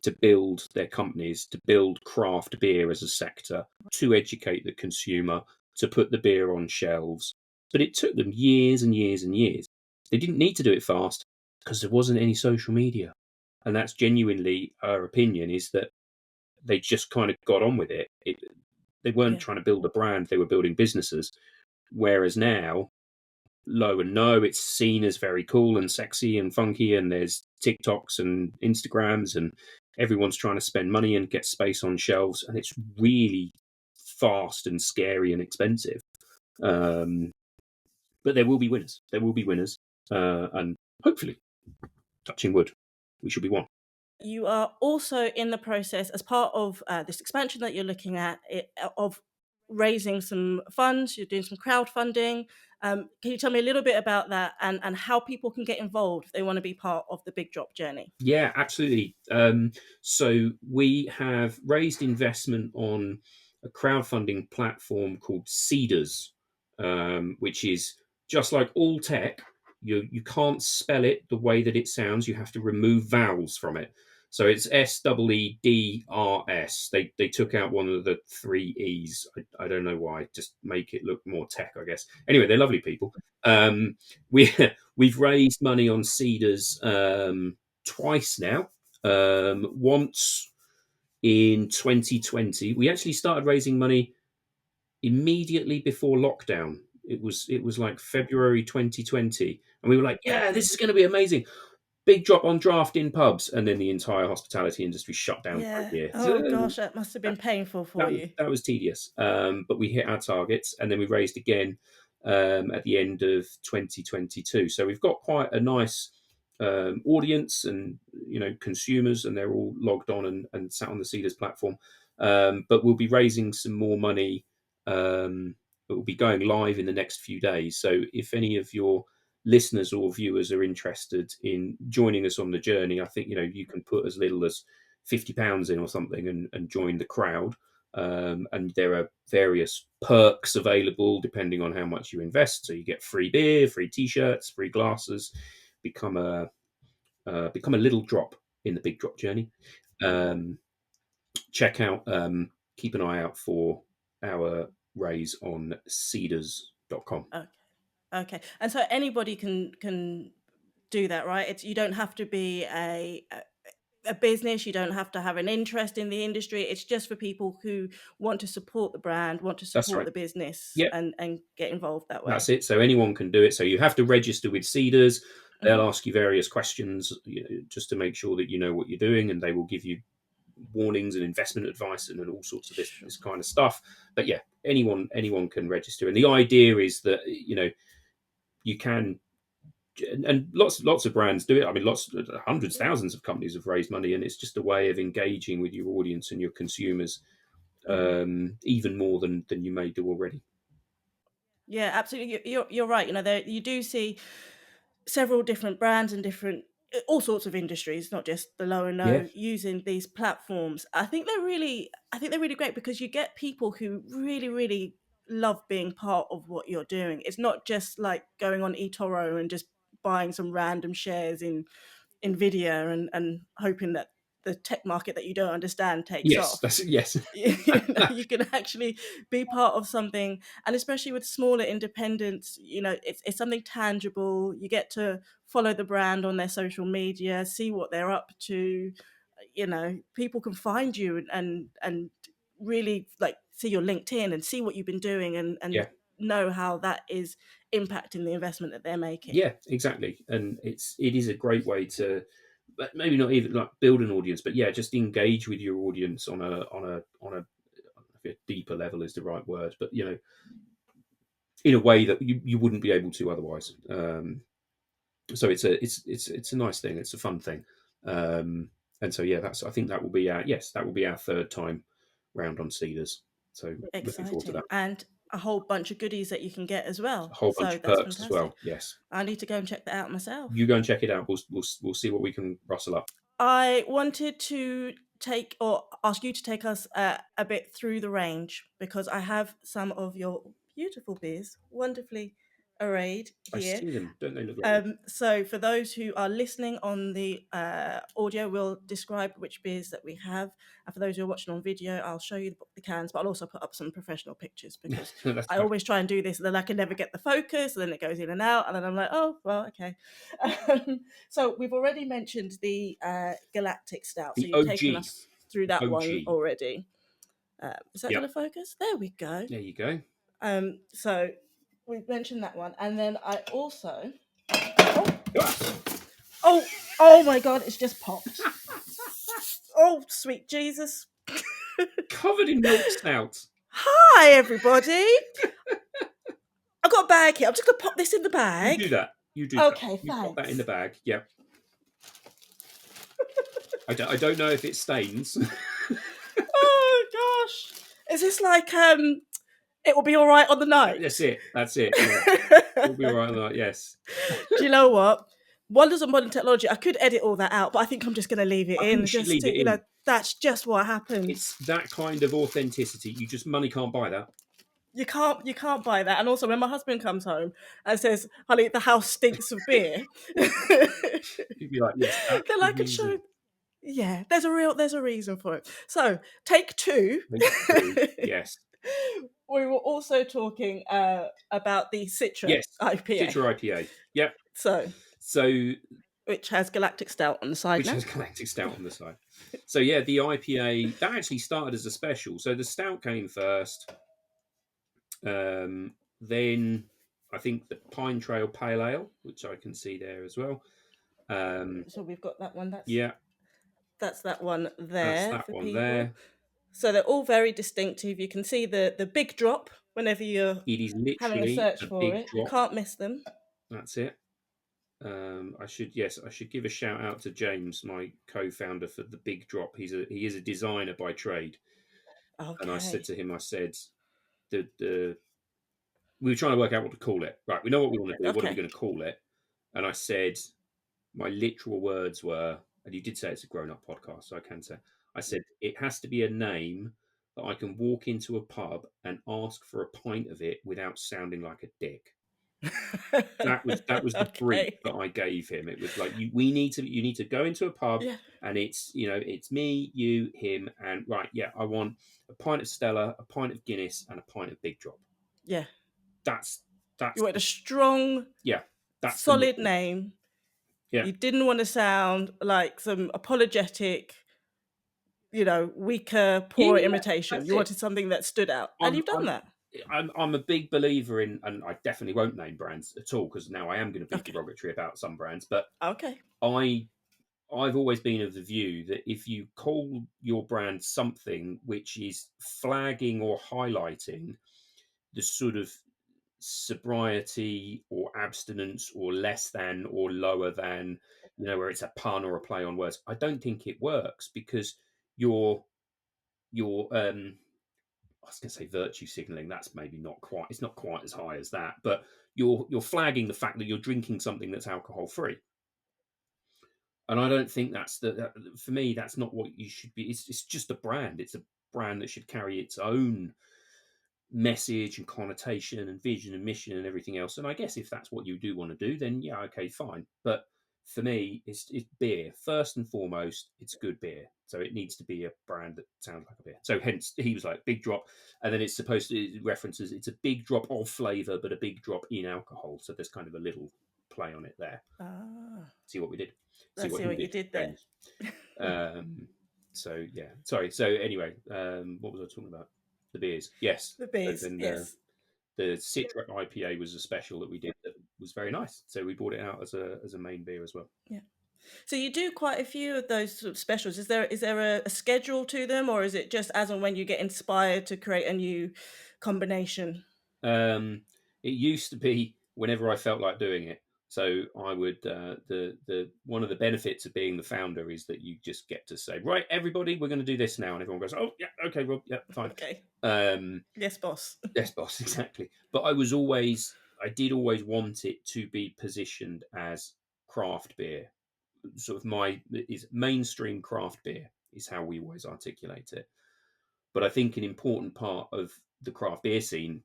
[SPEAKER 1] to build their companies, to build craft beer as a sector, to educate the consumer, to put the beer on shelves. But it took them years and years and years. They didn't need to do it fast because there wasn't any social media. And that's genuinely our opinion, is that they just kind of got on with it. They weren't trying to build a brand, they were building businesses. Whereas now, it's seen as very cool and sexy and funky, and there's TikToks and Instagrams, and everyone's trying to spend money and get space on shelves, and it's really fast and scary and expensive. But there will be winners. And hopefully, touching wood, we should be one.
[SPEAKER 2] You are also in the process, as part of this expansion that you're looking at, of raising some funds. You're doing some crowdfunding. Can you tell me a little bit about that and how people can get involved if they want to be part of the Big Drop journey?
[SPEAKER 1] Yeah, absolutely. So we have raised investment on a crowdfunding platform called Seeders, which is just like all tech. You can't spell it the way that it sounds. You have to remove vowels from it. So it's SEEDRS. They took out one of the 3 E's. I don't know why. Just make it look more tech, I guess. Anyway, they're lovely people. We've raised money on Seeders twice now. Once in 2020. We actually started raising money immediately before lockdown. It was like February 2020, and we were like, yeah, this is going to be amazing. Big drop on draft in pubs, and then the entire hospitality industry shut down for a year.
[SPEAKER 2] Oh gosh, that must have been painful for you.
[SPEAKER 1] That was tedious, but we hit our targets, and then we raised again at the end of 2022. So we've got quite a nice audience and consumers, and they're all logged on and sat on the Cedars platform. But we'll be raising some more money. It will be going live in the next few days. So if any of your listeners or viewers are interested in joining us on the journey, I think you can put as little as £50 in or something and join the crowd. And there are various perks available depending on how much you invest. So you get free beer, free t-shirts, free glasses. Become a little drop in the Big Drop journey. Check out, keep an eye out for our raise on cedars.com.
[SPEAKER 2] Okay. And so anybody can do that, right? You don't have to be a business, you don't have to have an interest in the industry. It's just for people who want to support the brand, want to
[SPEAKER 1] That's
[SPEAKER 2] support
[SPEAKER 1] right.
[SPEAKER 2] the business,
[SPEAKER 1] Yep.
[SPEAKER 2] and get involved that way.
[SPEAKER 1] That's it. So anyone can do it. So you have to register with Cedars. They'll ask you various questions, just to make sure that you know what you're doing, and they will give you warnings and investment advice and all sorts of this kind of stuff. But yeah, anyone can register. And the idea is that you can, and lots of brands do it. I mean, hundreds, thousands of companies have raised money, and it's just a way of engaging with your audience and your consumers, even more than you may do already.
[SPEAKER 2] Yeah, absolutely. You're right. You do see several different brands and all sorts of industries, not just the low and no, using these platforms. I think they're really great because you get people who really, really love being part of what you're doing. It's not just like going on eToro and just buying some random shares in Nvidia and hoping that the tech market that you don't understand takes off.
[SPEAKER 1] Yes.
[SPEAKER 2] You can actually be part of something, and especially with smaller independents, it's something tangible. You get to follow the brand on their social media, see what they're up to. People can find you and really like see your LinkedIn and see what you've been doing and know how that is impacting the investment that they're making.
[SPEAKER 1] Yeah, exactly. And it is a great way to, maybe not even like build an audience, but just engage with your audience on a I don't know if a deeper level is the right word, but in a way that you wouldn't be able to otherwise. So it's a nice thing. It's a fun thing. And so I think that will be our third time round on Cedars. So
[SPEAKER 2] Exciting.
[SPEAKER 1] Looking forward to that.
[SPEAKER 2] And a whole bunch of goodies that you can get as well.
[SPEAKER 1] A whole bunch of
[SPEAKER 2] that's
[SPEAKER 1] perks
[SPEAKER 2] fantastic.
[SPEAKER 1] as well. Yes.
[SPEAKER 2] I need to go and check that out myself.
[SPEAKER 1] You go and check it out. We'll see what we can rustle up.
[SPEAKER 2] I wanted to ask you to take us a bit through the range, because I have some of your beautiful beers wonderfully arrayed here.
[SPEAKER 1] I see them. Don't they look lovely?
[SPEAKER 2] So for those who are listening on the audio, we'll describe which beers that we have. And for those who are watching on video, I'll show you the cans, but I'll also put up some professional pictures, because I always try and do this, and then I can never get the focus, and then it goes in and out, and then I'm like, oh, well, okay. So we've already mentioned the Galactic Stout. So you've taken us through that one already. Is that going to focus? There we go.
[SPEAKER 1] There you go.
[SPEAKER 2] So we've mentioned that one, and then I also oh my god, it's just popped. Oh sweet Jesus.
[SPEAKER 1] Covered in milk stout.
[SPEAKER 2] Hi everybody. I've got a bag here. I'm just gonna pop this in the bag.
[SPEAKER 1] You do that.
[SPEAKER 2] Okay,
[SPEAKER 1] you
[SPEAKER 2] thanks.
[SPEAKER 1] pop that in the bag. Yep. I don't know if it stains.
[SPEAKER 2] Oh gosh. Is this like it will be all right on the night?
[SPEAKER 1] That's it. Yeah. It'll be all right on the night. Yes.
[SPEAKER 2] Do you know what? Wonders of modern technology. I could edit all that out, but I think I'm just going to leave it in. That's just what happens.
[SPEAKER 1] It's that kind of authenticity. Money can't buy that.
[SPEAKER 2] You can't buy that. And also, when my husband comes home and says, "Honey, the house stinks of beer,"
[SPEAKER 1] you'd be like, "Yes."
[SPEAKER 2] Then I could show. Yeah, there's a reason for it. So, take two.
[SPEAKER 1] Yes.
[SPEAKER 2] We were also talking about the Citra IPA.
[SPEAKER 1] Citra IPA. Yep.
[SPEAKER 2] So which has Galactic Stout on the side.
[SPEAKER 1] So yeah, the IPA that actually started as a special. So the stout came first. Then I think the Pine Trail Pale Ale, which I can see there as well.
[SPEAKER 2] So we've got that one. That's that one there.
[SPEAKER 1] That's that one there.
[SPEAKER 2] So they're all very distinctive. You can see the Big Drop whenever you're
[SPEAKER 1] it is literally
[SPEAKER 2] having a search for it.
[SPEAKER 1] Drop.
[SPEAKER 2] You can't miss them.
[SPEAKER 1] That's it. I should give a shout out to James, my co-founder for the Big Drop. He is a designer by trade, and I said
[SPEAKER 2] Okay.
[SPEAKER 1] to him, I said the we were trying to work out what to call it. Right, we know what we want to do. What are we
[SPEAKER 2] Okay.
[SPEAKER 1] going to call it? And I said, my literal words were, and you did say it's a grown-up podcast, so I can say, I said it has to be a name that I can walk into a pub and ask for a pint of it without sounding like a dick. That was the brief
[SPEAKER 2] Okay.
[SPEAKER 1] that I gave him. It was like you need to go into a pub
[SPEAKER 2] Yeah.
[SPEAKER 1] and it's me, you, him, and right, yeah, I want a pint of Stella, a pint of Guinness, and a pint of Big Drop.
[SPEAKER 2] Yeah.
[SPEAKER 1] That's
[SPEAKER 2] You wanted a strong,
[SPEAKER 1] yeah, that's the
[SPEAKER 2] solid
[SPEAKER 1] mission.
[SPEAKER 2] name.
[SPEAKER 1] Yeah.
[SPEAKER 2] You didn't want to sound like some apologetic, weaker,
[SPEAKER 1] Yeah,
[SPEAKER 2] poor
[SPEAKER 1] yeah,
[SPEAKER 2] imitation.
[SPEAKER 1] that's
[SPEAKER 2] You
[SPEAKER 1] it.
[SPEAKER 2] wanted something that stood out, and
[SPEAKER 1] I'm
[SPEAKER 2] you've done
[SPEAKER 1] I'm
[SPEAKER 2] that.
[SPEAKER 1] I'm a big believer in, and I definitely won't name brands at all because now I am going to be
[SPEAKER 2] Okay.
[SPEAKER 1] derogatory about some brands, but
[SPEAKER 2] Okay.
[SPEAKER 1] I've always been of the view that if you call your brand something which is flagging or highlighting the sort of sobriety or abstinence or less than or lower than, where it's a pun or a play on words, I don't think it works because you're I was going to say virtue signaling. That's maybe not quite. It's not quite as high as that, but you're flagging the fact that you're drinking something that's alcohol free. And I don't think for me. That's not what you should be. It's just a brand. It's a brand that should carry its own message and connotation and vision and mission and everything else. And I guess if that's what you do want to do, then yeah, okay, fine. But for me, it's beer first and foremost. It's good beer, so it needs to be a brand that sounds like a beer. So hence he was like Big Drop, and then it's supposed to it references it's a big drop of flavour, but a big drop in alcohol. So there's kind of a little play on it there.
[SPEAKER 2] Ah,
[SPEAKER 1] See what we did. See
[SPEAKER 2] let's
[SPEAKER 1] what
[SPEAKER 2] see
[SPEAKER 1] he
[SPEAKER 2] what you
[SPEAKER 1] did,
[SPEAKER 2] did there.
[SPEAKER 1] James. So yeah, sorry. So anyway, what was I talking about? The beers. Yes.
[SPEAKER 2] The
[SPEAKER 1] So
[SPEAKER 2] beers,
[SPEAKER 1] then
[SPEAKER 2] yes.
[SPEAKER 1] the Citra IPA was a special that we did that was very nice. So we brought it out as a main beer as well.
[SPEAKER 2] Yeah. So you do quite a few of those sort of specials. Is there a schedule to them, or is it just as and when you get inspired to create a new combination?
[SPEAKER 1] It used to be whenever I felt like doing it. So I would the one of the benefits of being the founder is that you just get to say, right, everybody, we're going to do this now, and everyone goes, oh yeah, okay, Rob, yeah, fine.
[SPEAKER 2] Okay.
[SPEAKER 1] Um,
[SPEAKER 2] Yes, boss.
[SPEAKER 1] yes, boss, exactly. But I did always want it to be positioned as craft beer. Sort of is mainstream craft beer is how we always articulate it. But I think an important part of the craft beer scene,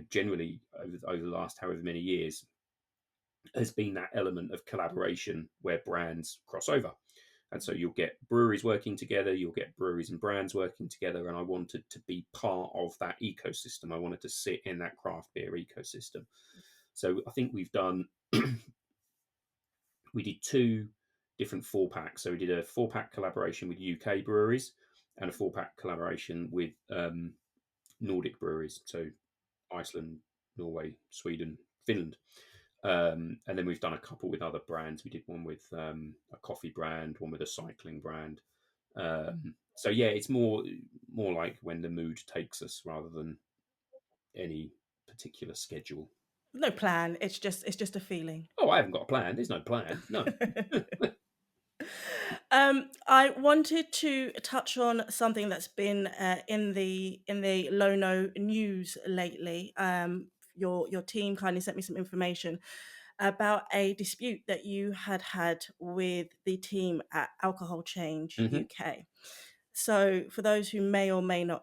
[SPEAKER 1] generally over the last however many years, has been that element of collaboration where brands cross over. And so you'll get breweries working together, you'll get breweries and brands working together. And I wanted to be part of that ecosystem. I wanted to sit in that craft beer ecosystem. So I think we did two different 4-packs. So we did a 4-pack collaboration with UK breweries and a 4-pack collaboration with Nordic breweries. So Iceland, Norway, Sweden, Finland. And then we've done a couple with other brands. We did one with a coffee brand, one with a cycling brand. So yeah, it's more like when the mood takes us rather than any particular schedule.
[SPEAKER 2] No plan. It's just a feeling.
[SPEAKER 1] Oh, I haven't got a plan. There's no plan. No.
[SPEAKER 2] I wanted to touch on something that's been in the Lono news lately. Your team kindly sent me some information about a dispute that you had with the team at Alcohol Change
[SPEAKER 1] Mm-hmm.
[SPEAKER 2] UK. So, for those who may or may not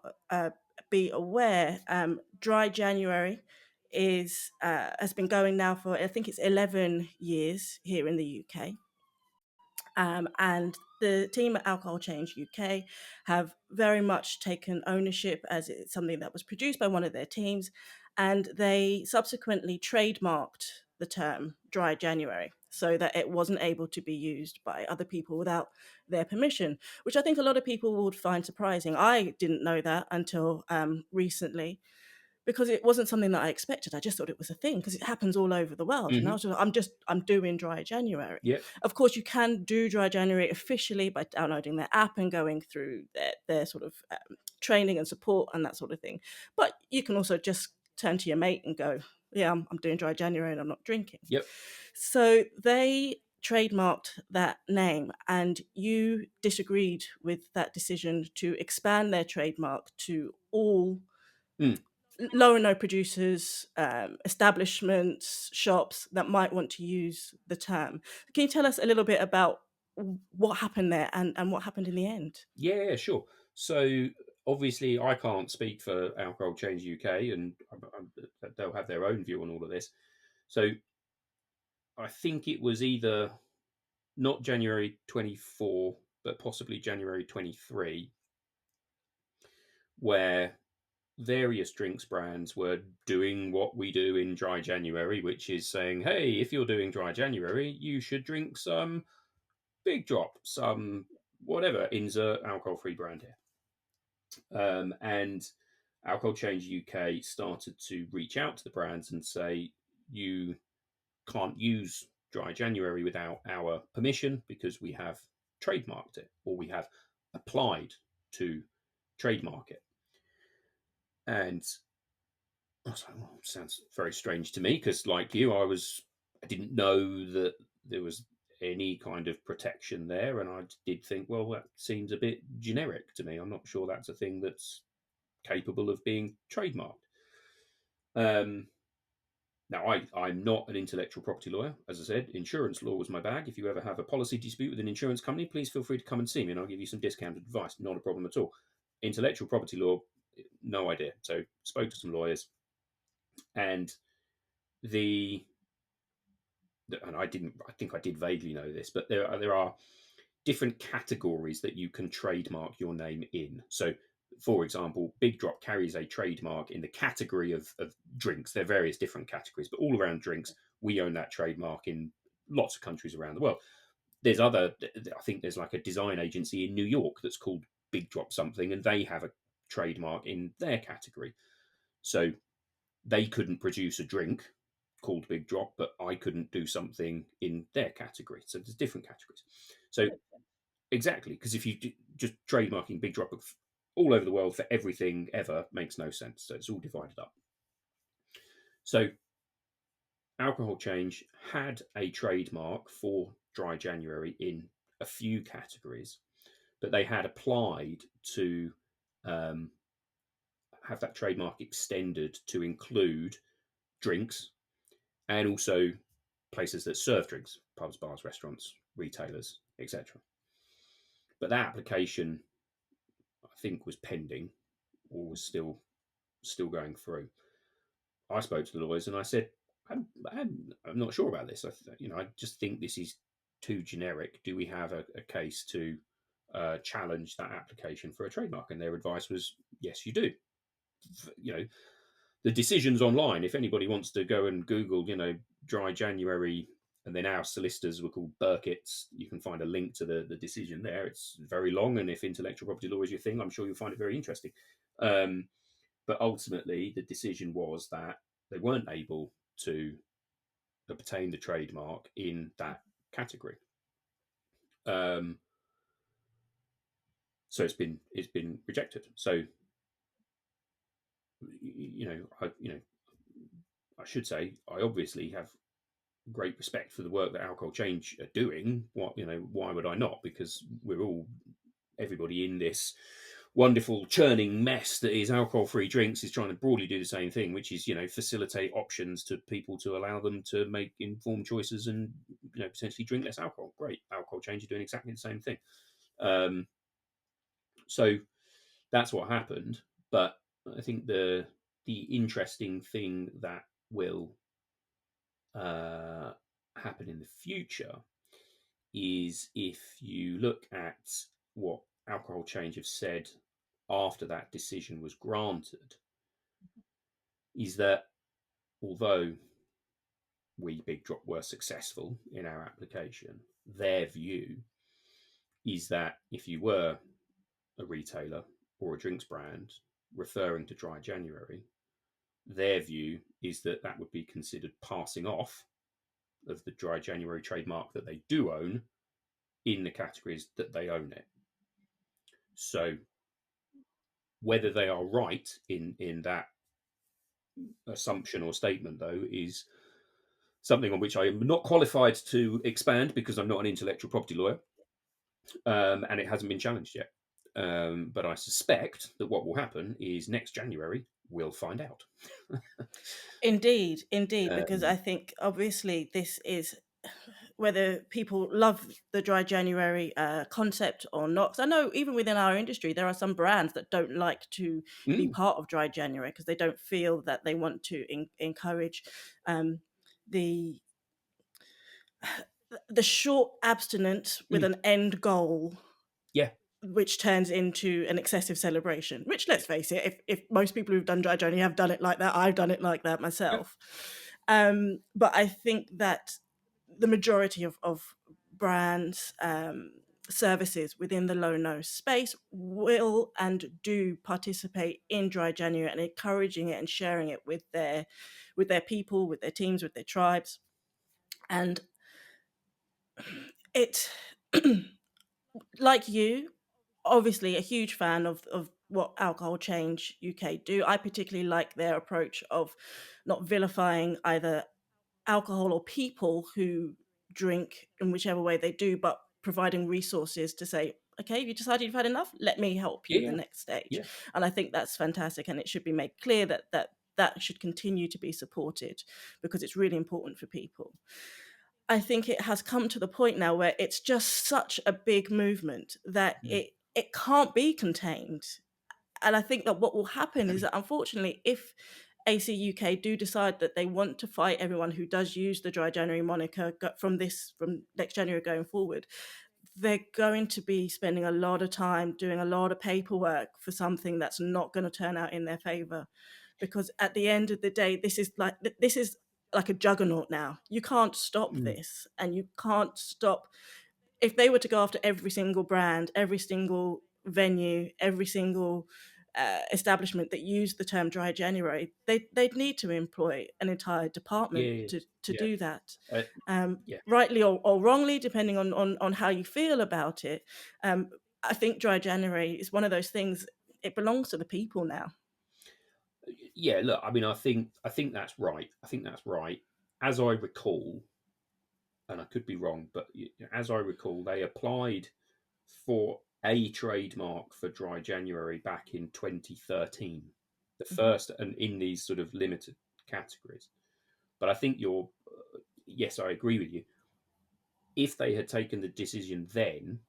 [SPEAKER 2] be aware, Dry January has been going now for, I think it's 11 years here in the UK. And the team at Alcohol Change UK have very much taken ownership as it's something that was produced by one of their teams, and they subsequently trademarked the term Dry January so that it wasn't able to be used by other people without their permission, which I think a lot of people would find surprising. I didn't know that until recently, because it wasn't something that I expected. I just thought it was a thing because it happens all over the world. And I'm doing Dry January.
[SPEAKER 1] Yeah.
[SPEAKER 2] Of course, you can do Dry January officially by downloading their app and going through their sort of training and support and that sort of thing. But you can also just turn to your mate and go, yeah, I'm doing dry January and I'm not drinking.
[SPEAKER 1] Yep.
[SPEAKER 2] So they trademarked that name, and you disagreed with that decision to expand their trademark to all
[SPEAKER 1] Mm.
[SPEAKER 2] low and no producers, establishments, shops that might want to use the term. Can you tell us a little bit about what happened there and what happened in the end?
[SPEAKER 1] Yeah, sure. So obviously, I can't speak for Alcohol Change UK, and they'll have their own view on all of this. So I think it was either not January 24, but possibly January 23, where various drinks brands were doing what we do in dry January, which is saying, hey, if you're doing dry January, you should drink some Big Drop, some whatever, insert alcohol free brand here. And Alcohol Change UK started to reach out to the brands and say, you can't use dry January without our permission because we have trademarked it, or we have applied to trademark it. And I was like, well, sounds very strange to me because, like you, I didn't know that there was any kind of protection there, and I did think, well, that seems a bit generic to me. I'm not sure that's a thing that's capable of being trademarked. Um, Now, I'm not an intellectual property lawyer. As I said, insurance law was my bag. If you ever have a policy dispute with an insurance company, please feel free to come and see me and I'll give you some discounted advice. Not a problem at all. Intellectual property law, no idea. So spoke to some lawyers, and the and I think I did vaguely know this, but there are different categories that you can trademark your name in. So, for example, Big Drop carries a trademark in the category of drinks. There are various different categories, but all around drinks, we own that trademark in lots of countries around the world. I think there's like a design agency in New York that's called Big Drop something, and they have a trademark in their category. So they couldn't produce a drink called Big Drop, but I couldn't do something in their category. So there's different categories. So exactly, because if you just trademarking Big Drop all over the world for everything ever makes no sense. So it's all divided up. So Alcohol Change had a trademark for Dry January in a few categories, but they had applied to um, have that trademark extended to include drinks and also places that serve drinks, pubs, bars, restaurants, retailers, etc. But that application, I think, was pending or was still going through. I spoke to the lawyers and I said, I'm not sure about this. I just think this is too generic. Do we have a case to challenge that application for a trademark? And their advice was, yes, you do. The decision's online. If anybody wants to go and Google, dry January, and then our solicitors were called Burkitt's, you can find a link to the decision there. It's very long, and if intellectual property law is your thing, I'm sure you'll find it very interesting. But ultimately, the decision was that they weren't able to obtain the trademark in that category. So it's been rejected. So I should say I obviously have great respect for the work that Alcohol Change are doing. Why would I not? Because everybody in this wonderful churning mess that is alcohol-free drinks is trying to broadly do the same thing, which is facilitate options to people to allow them to make informed choices and potentially drink less alcohol. Great, Alcohol Change are doing exactly the same thing. So that's what happened. But I think the interesting thing that will happen in the future is if you look at what Alcohol Change have said after that decision was granted, is that although we, Big Drop, were successful in our application, their view is that if you were a retailer or a drinks brand referring to Dry January, their view is that that would be considered passing off of the Dry January trademark that they do own in the categories that they own it. So whether they are right in that assumption or statement, though, is something on which I am not qualified to expand because I'm not an intellectual property lawyer, and it hasn't been challenged yet. But I suspect that what will happen is next January we'll find out.
[SPEAKER 2] Indeed, because I think obviously this is whether people love the dry January concept or not. 'Cause I know even within our industry, there are some brands that don't like to be part of dry January because they don't feel that they want to encourage the the short abstinence with an end goal.
[SPEAKER 1] Yeah.
[SPEAKER 2] Which turns into an excessive celebration, which, let's face it, if most people who've done dry January have done it like that, I've done it like that myself. But I think that the majority of brands, services within the low-no space will and do participate in dry January and encouraging it and sharing it with their people, with their teams, with their tribes. And it, like you, obviously a huge fan of what Alcohol Change UK do. I particularly like their approach of not vilifying either alcohol or people who drink in whichever way they do, but providing resources to say, okay, you decided you've had enough, let me help you in the next stage.
[SPEAKER 1] Yeah.
[SPEAKER 2] And I think that's fantastic, and it should be made clear that should continue to be supported because it's really important for people. I think it has come to the point now where it's just such a big movement that it can't be contained. And I think that what will happen is that, unfortunately, if AC UK do decide that they want to fight everyone who does use the Dry January moniker from next January going forward, they're going to be spending a lot of time doing a lot of paperwork for something that's not going to turn out in their favor. Because at the end of the day, this is like a juggernaut now. You can't stop this, and you can't stop. If they were to go after every single brand, every single venue, every single establishment that used the term dry January, they'd need to employ an entire department to do that. Rightly or wrongly, depending on how you feel about it. I think dry January is one of those things, it belongs to the people now.
[SPEAKER 1] Yeah, look, I mean, I think that's right. I think that's right. As I recall, and I could be wrong, but as I recall, they applied for a trademark for dry January back in 2013, the first, and in these sort of limited categories. But I think yes, I agree with you. If they had taken the decision then,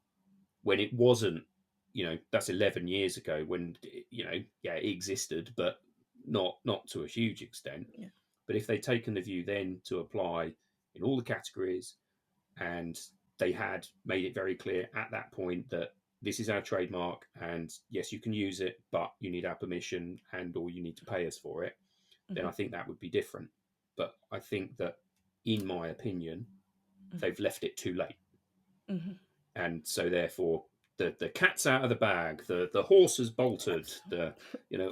[SPEAKER 1] when it wasn't, that's 11 years ago, when, it existed, but not to a huge extent.
[SPEAKER 2] Yeah.
[SPEAKER 1] But if they'd taken the view then to apply in all the categories, and they had made it very clear at that point that this is our trademark, and yes, you can use it, but you need our permission or you need to pay us for it, then I think that would be different. But I think that, in my opinion, they've left it too late. And so therefore the cat's out of the bag, the horse has bolted,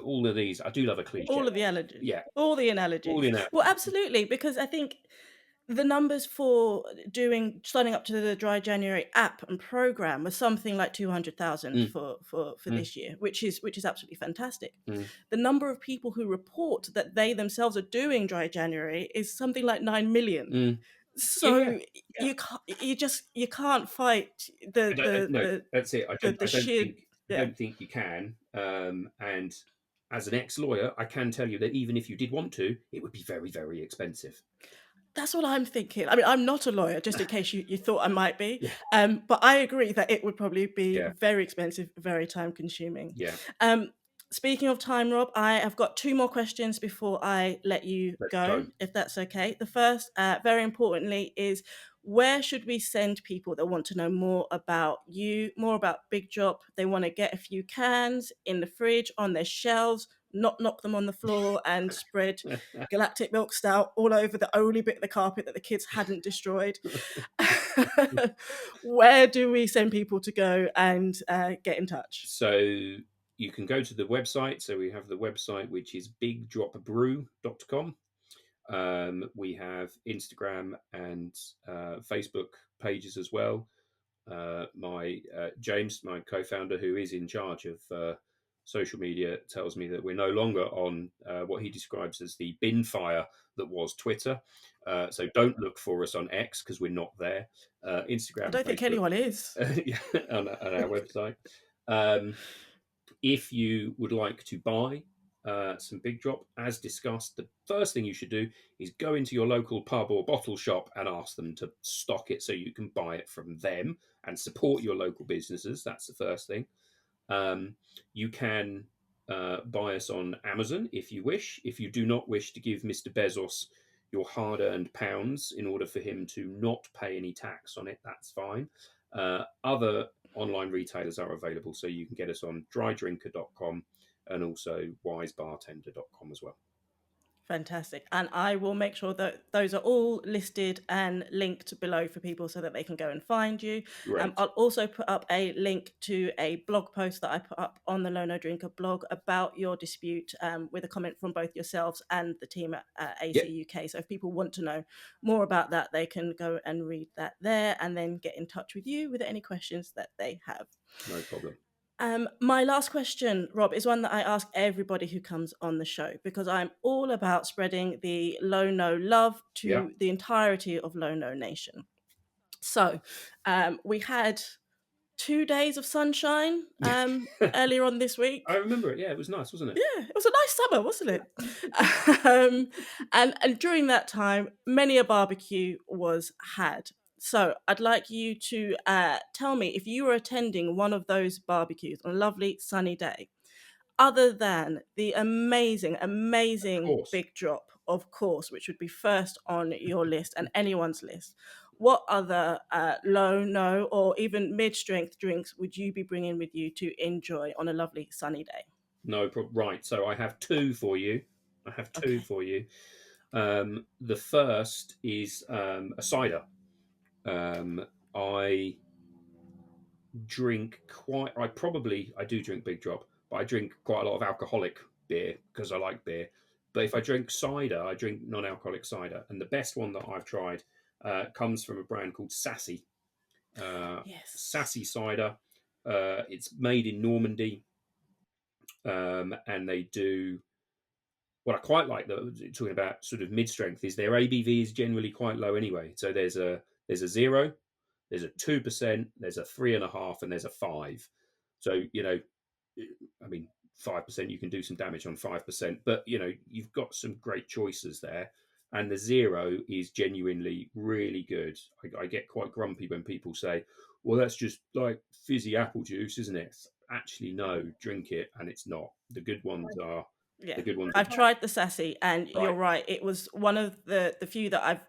[SPEAKER 1] all of these. I do love a cliche.
[SPEAKER 2] All of the analogies.
[SPEAKER 1] Yeah.
[SPEAKER 2] All the analogies. Well, absolutely, because I think the numbers for signing up to the Dry January app and program was something like 200,000 for this year, which is absolutely fantastic. The number of people who report that they themselves are doing Dry January is something like 9 million. So you can't fight
[SPEAKER 1] that's it. I don't think you can. And as an ex-lawyer, I can tell you that even if you did want to, it would be very, very expensive.
[SPEAKER 2] That's what I'm thinking. I mean, I'm not a lawyer, just in case you thought I might be. But I agree that it would probably be very expensive, very time-consuming.
[SPEAKER 1] Yeah.
[SPEAKER 2] Speaking of time, Rob, I have got 2 more questions before I let you go, if that's okay. The first, very importantly, is where should we send people that want to know more about you, more about Big Drop? They want to get a few cans in the fridge, on their shelves, not knock them on the floor and spread Galactic Milk Stout all over the only bit of the carpet that the kids hadn't destroyed. Where do we send people to go and get in touch?
[SPEAKER 1] So you can go to the website. So we have the website, which is bigdropbrew.com. We have Instagram and Facebook pages as well. James, my co-founder, who is in charge of social media tells me that we're no longer on what he describes as the bin fire that was Twitter. So don't look for us on X because we're not there. Instagram
[SPEAKER 2] I
[SPEAKER 1] and
[SPEAKER 2] don't think
[SPEAKER 1] Facebook
[SPEAKER 2] anyone is.
[SPEAKER 1] on our website. If you would like to buy some Big Drop, as discussed, the first thing you should do is go into your local pub or bottle shop and ask them to stock it so you can buy it from them and support your local businesses. That's the first thing. You can buy us on Amazon if you wish. If you do not wish to give Mr. Bezos your hard earned pounds in order for him to not pay any tax on it, that's fine. Other online retailers are available, so you can get us on drydrinker.com and also wisebartender.com as well.
[SPEAKER 2] Fantastic. And I will make sure that those are all listed and linked below for people so that they can go and find you.
[SPEAKER 1] Great.
[SPEAKER 2] I'll also put up a link to a blog post that I put up on the Low No Drinker blog about your dispute, with a comment from both yourselves and the team at AC UK. So if people want to know more about that, they can go and read that there and then get in touch with you with any questions that they have.
[SPEAKER 1] No problem.
[SPEAKER 2] My last question, Rob, is one that I ask everybody who comes on the show because I'm all about spreading the Low No love to the entirety of Low No Nation. So we had 2 days of sunshine earlier on this week.
[SPEAKER 1] I remember it. Yeah, it was nice, wasn't it?
[SPEAKER 2] Yeah, it was a nice summer, wasn't it? And during that time, many a barbecue was had. So I'd like you to tell me if you were attending one of those barbecues on a lovely sunny day, other than the amazing, amazing Big Drop, of course, which would be first on your list and anyone's list. What other low, no, or even mid-strength drinks would you be bringing with you to enjoy on a lovely sunny day?
[SPEAKER 1] No problem. Right. So I have two for you. The first is a cider. I drink I do drink Big Drop, but I drink quite a lot of alcoholic beer because I like beer. But if I drink cider, I drink non-alcoholic cider, and the best one that I've tried comes from a brand called Sassy. Sassy cider. It's made in Normandy, and they do. What I quite like, though, talking about sort of mid-strength, is their ABV is generally quite low anyway. So there's a 0, there's a 2%, there's a 3.5, and there's a 5. So I mean, 5% you can do some damage on 5%, but you've got some great choices there. And the 0 is genuinely really good. I get quite grumpy when people say, "Well, that's just like fizzy apple juice, isn't it?" Actually, no. Drink it, and it's not. The good ones are.
[SPEAKER 2] Yeah,
[SPEAKER 1] The good ones.
[SPEAKER 2] I've tried the Sassy, and you're right. It was one of the few that I've.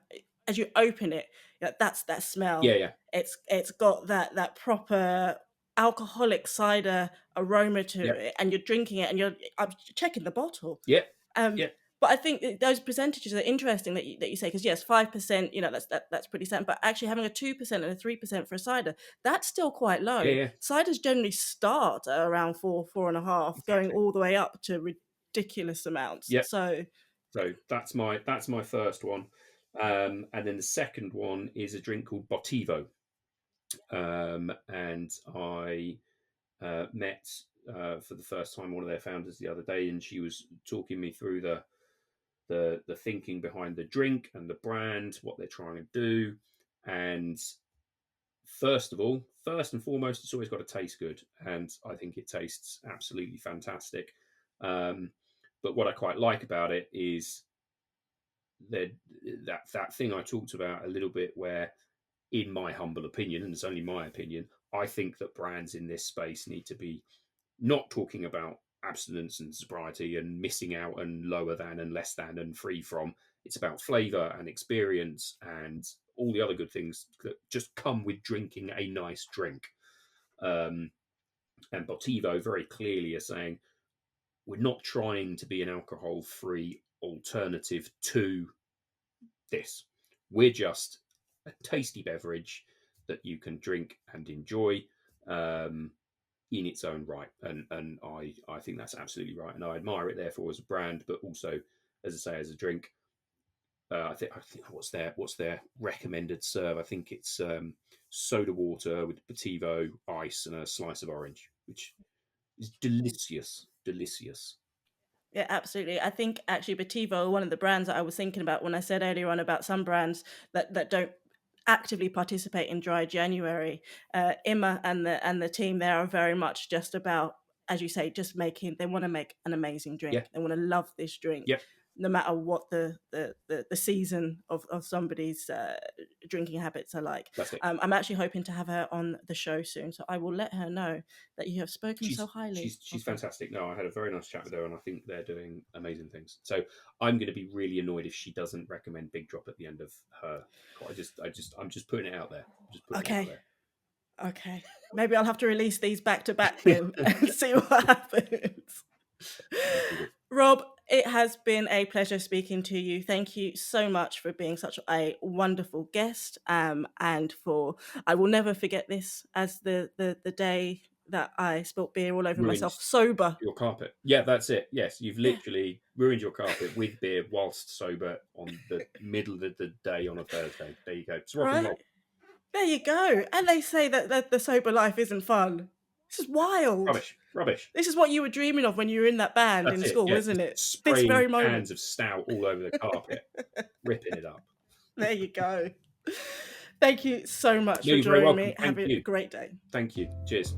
[SPEAKER 2] As you open it, that's that smell.
[SPEAKER 1] Yeah.
[SPEAKER 2] It's got that proper alcoholic cider aroma to it, and you're drinking it, and I'm checking the bottle.
[SPEAKER 1] Yeah.
[SPEAKER 2] But I think those percentages are interesting that you say, because yes, 5%, that's pretty certain. But actually having a 2% and a 3% for a cider, that's still quite low.
[SPEAKER 1] Yeah.
[SPEAKER 2] Ciders generally start at around 4.5, going all the way up to ridiculous amounts.
[SPEAKER 1] Yeah.
[SPEAKER 2] So
[SPEAKER 1] that's my first one, and then the second one is a drink called Botivo, and I met for the first time one of their founders the other day, and she was talking me through the thinking behind the drink and the brand, what they're trying to do. And first and foremost, it's always got to taste good, and I think it tastes absolutely fantastic. But what I quite like about it is that thing I talked about a little bit, where, in my humble opinion, and it's only my opinion, I think that brands in this space need to be not talking about abstinence and sobriety and missing out and lower than and less than and free from. It's about flavor and experience and all the other good things that just come with drinking a nice drink. And Botivo very clearly are saying, we're not trying to be an alcohol-free alternative to this. We're just a tasty beverage that you can drink and enjoy in its own right, and I think that's absolutely right, and I admire it therefore as a brand, but also, as I say, as a drink. I think what's their recommended serve? I think it's soda water with Botivo ice and a slice of orange, which It's delicious, delicious.
[SPEAKER 2] Yeah, absolutely. I think actually Bativo, one of the brands that I was thinking about when I said earlier on about some brands that don't actively participate in Dry January, Emma and the team there are very much just about, as you say, just making. They want to make an amazing drink.
[SPEAKER 1] Yeah.
[SPEAKER 2] They want to love this drink,
[SPEAKER 1] Yep.
[SPEAKER 2] no matter what the season of somebody's drinking habits are like.
[SPEAKER 1] That's it.
[SPEAKER 2] I'm actually hoping to have her on the show soon, so I will let her know that you have spoken so highly.
[SPEAKER 1] She's fantastic. No, I had a very nice chat with her, and I think they're doing amazing things. So I'm going to be really annoyed if she doesn't recommend Big Drop at the end of her. I'm just putting it out there.
[SPEAKER 2] Okay. Maybe I'll have to release these back to back then and see what happens. Rob, it has been a pleasure speaking to you. Thank you so much for being such a wonderful guest. And I will never forget this as the day that I spilt beer all over myself, sober.
[SPEAKER 1] Your carpet. Yeah, that's it. Yes, you've literally ruined your carpet with beer whilst sober on the middle of the day on a Thursday. There you go. It's rock and roll.
[SPEAKER 2] There you go. And they say that the sober life isn't fun. This is wild.
[SPEAKER 1] Rubbish.
[SPEAKER 2] This is what you were dreaming of when you were in that band in school, isn't it?
[SPEAKER 1] Spraying this very moment. Cans of stout all over the carpet, ripping it up.
[SPEAKER 2] There you go. Thank you so much for joining me. Have a great day.
[SPEAKER 1] Thank you. Cheers.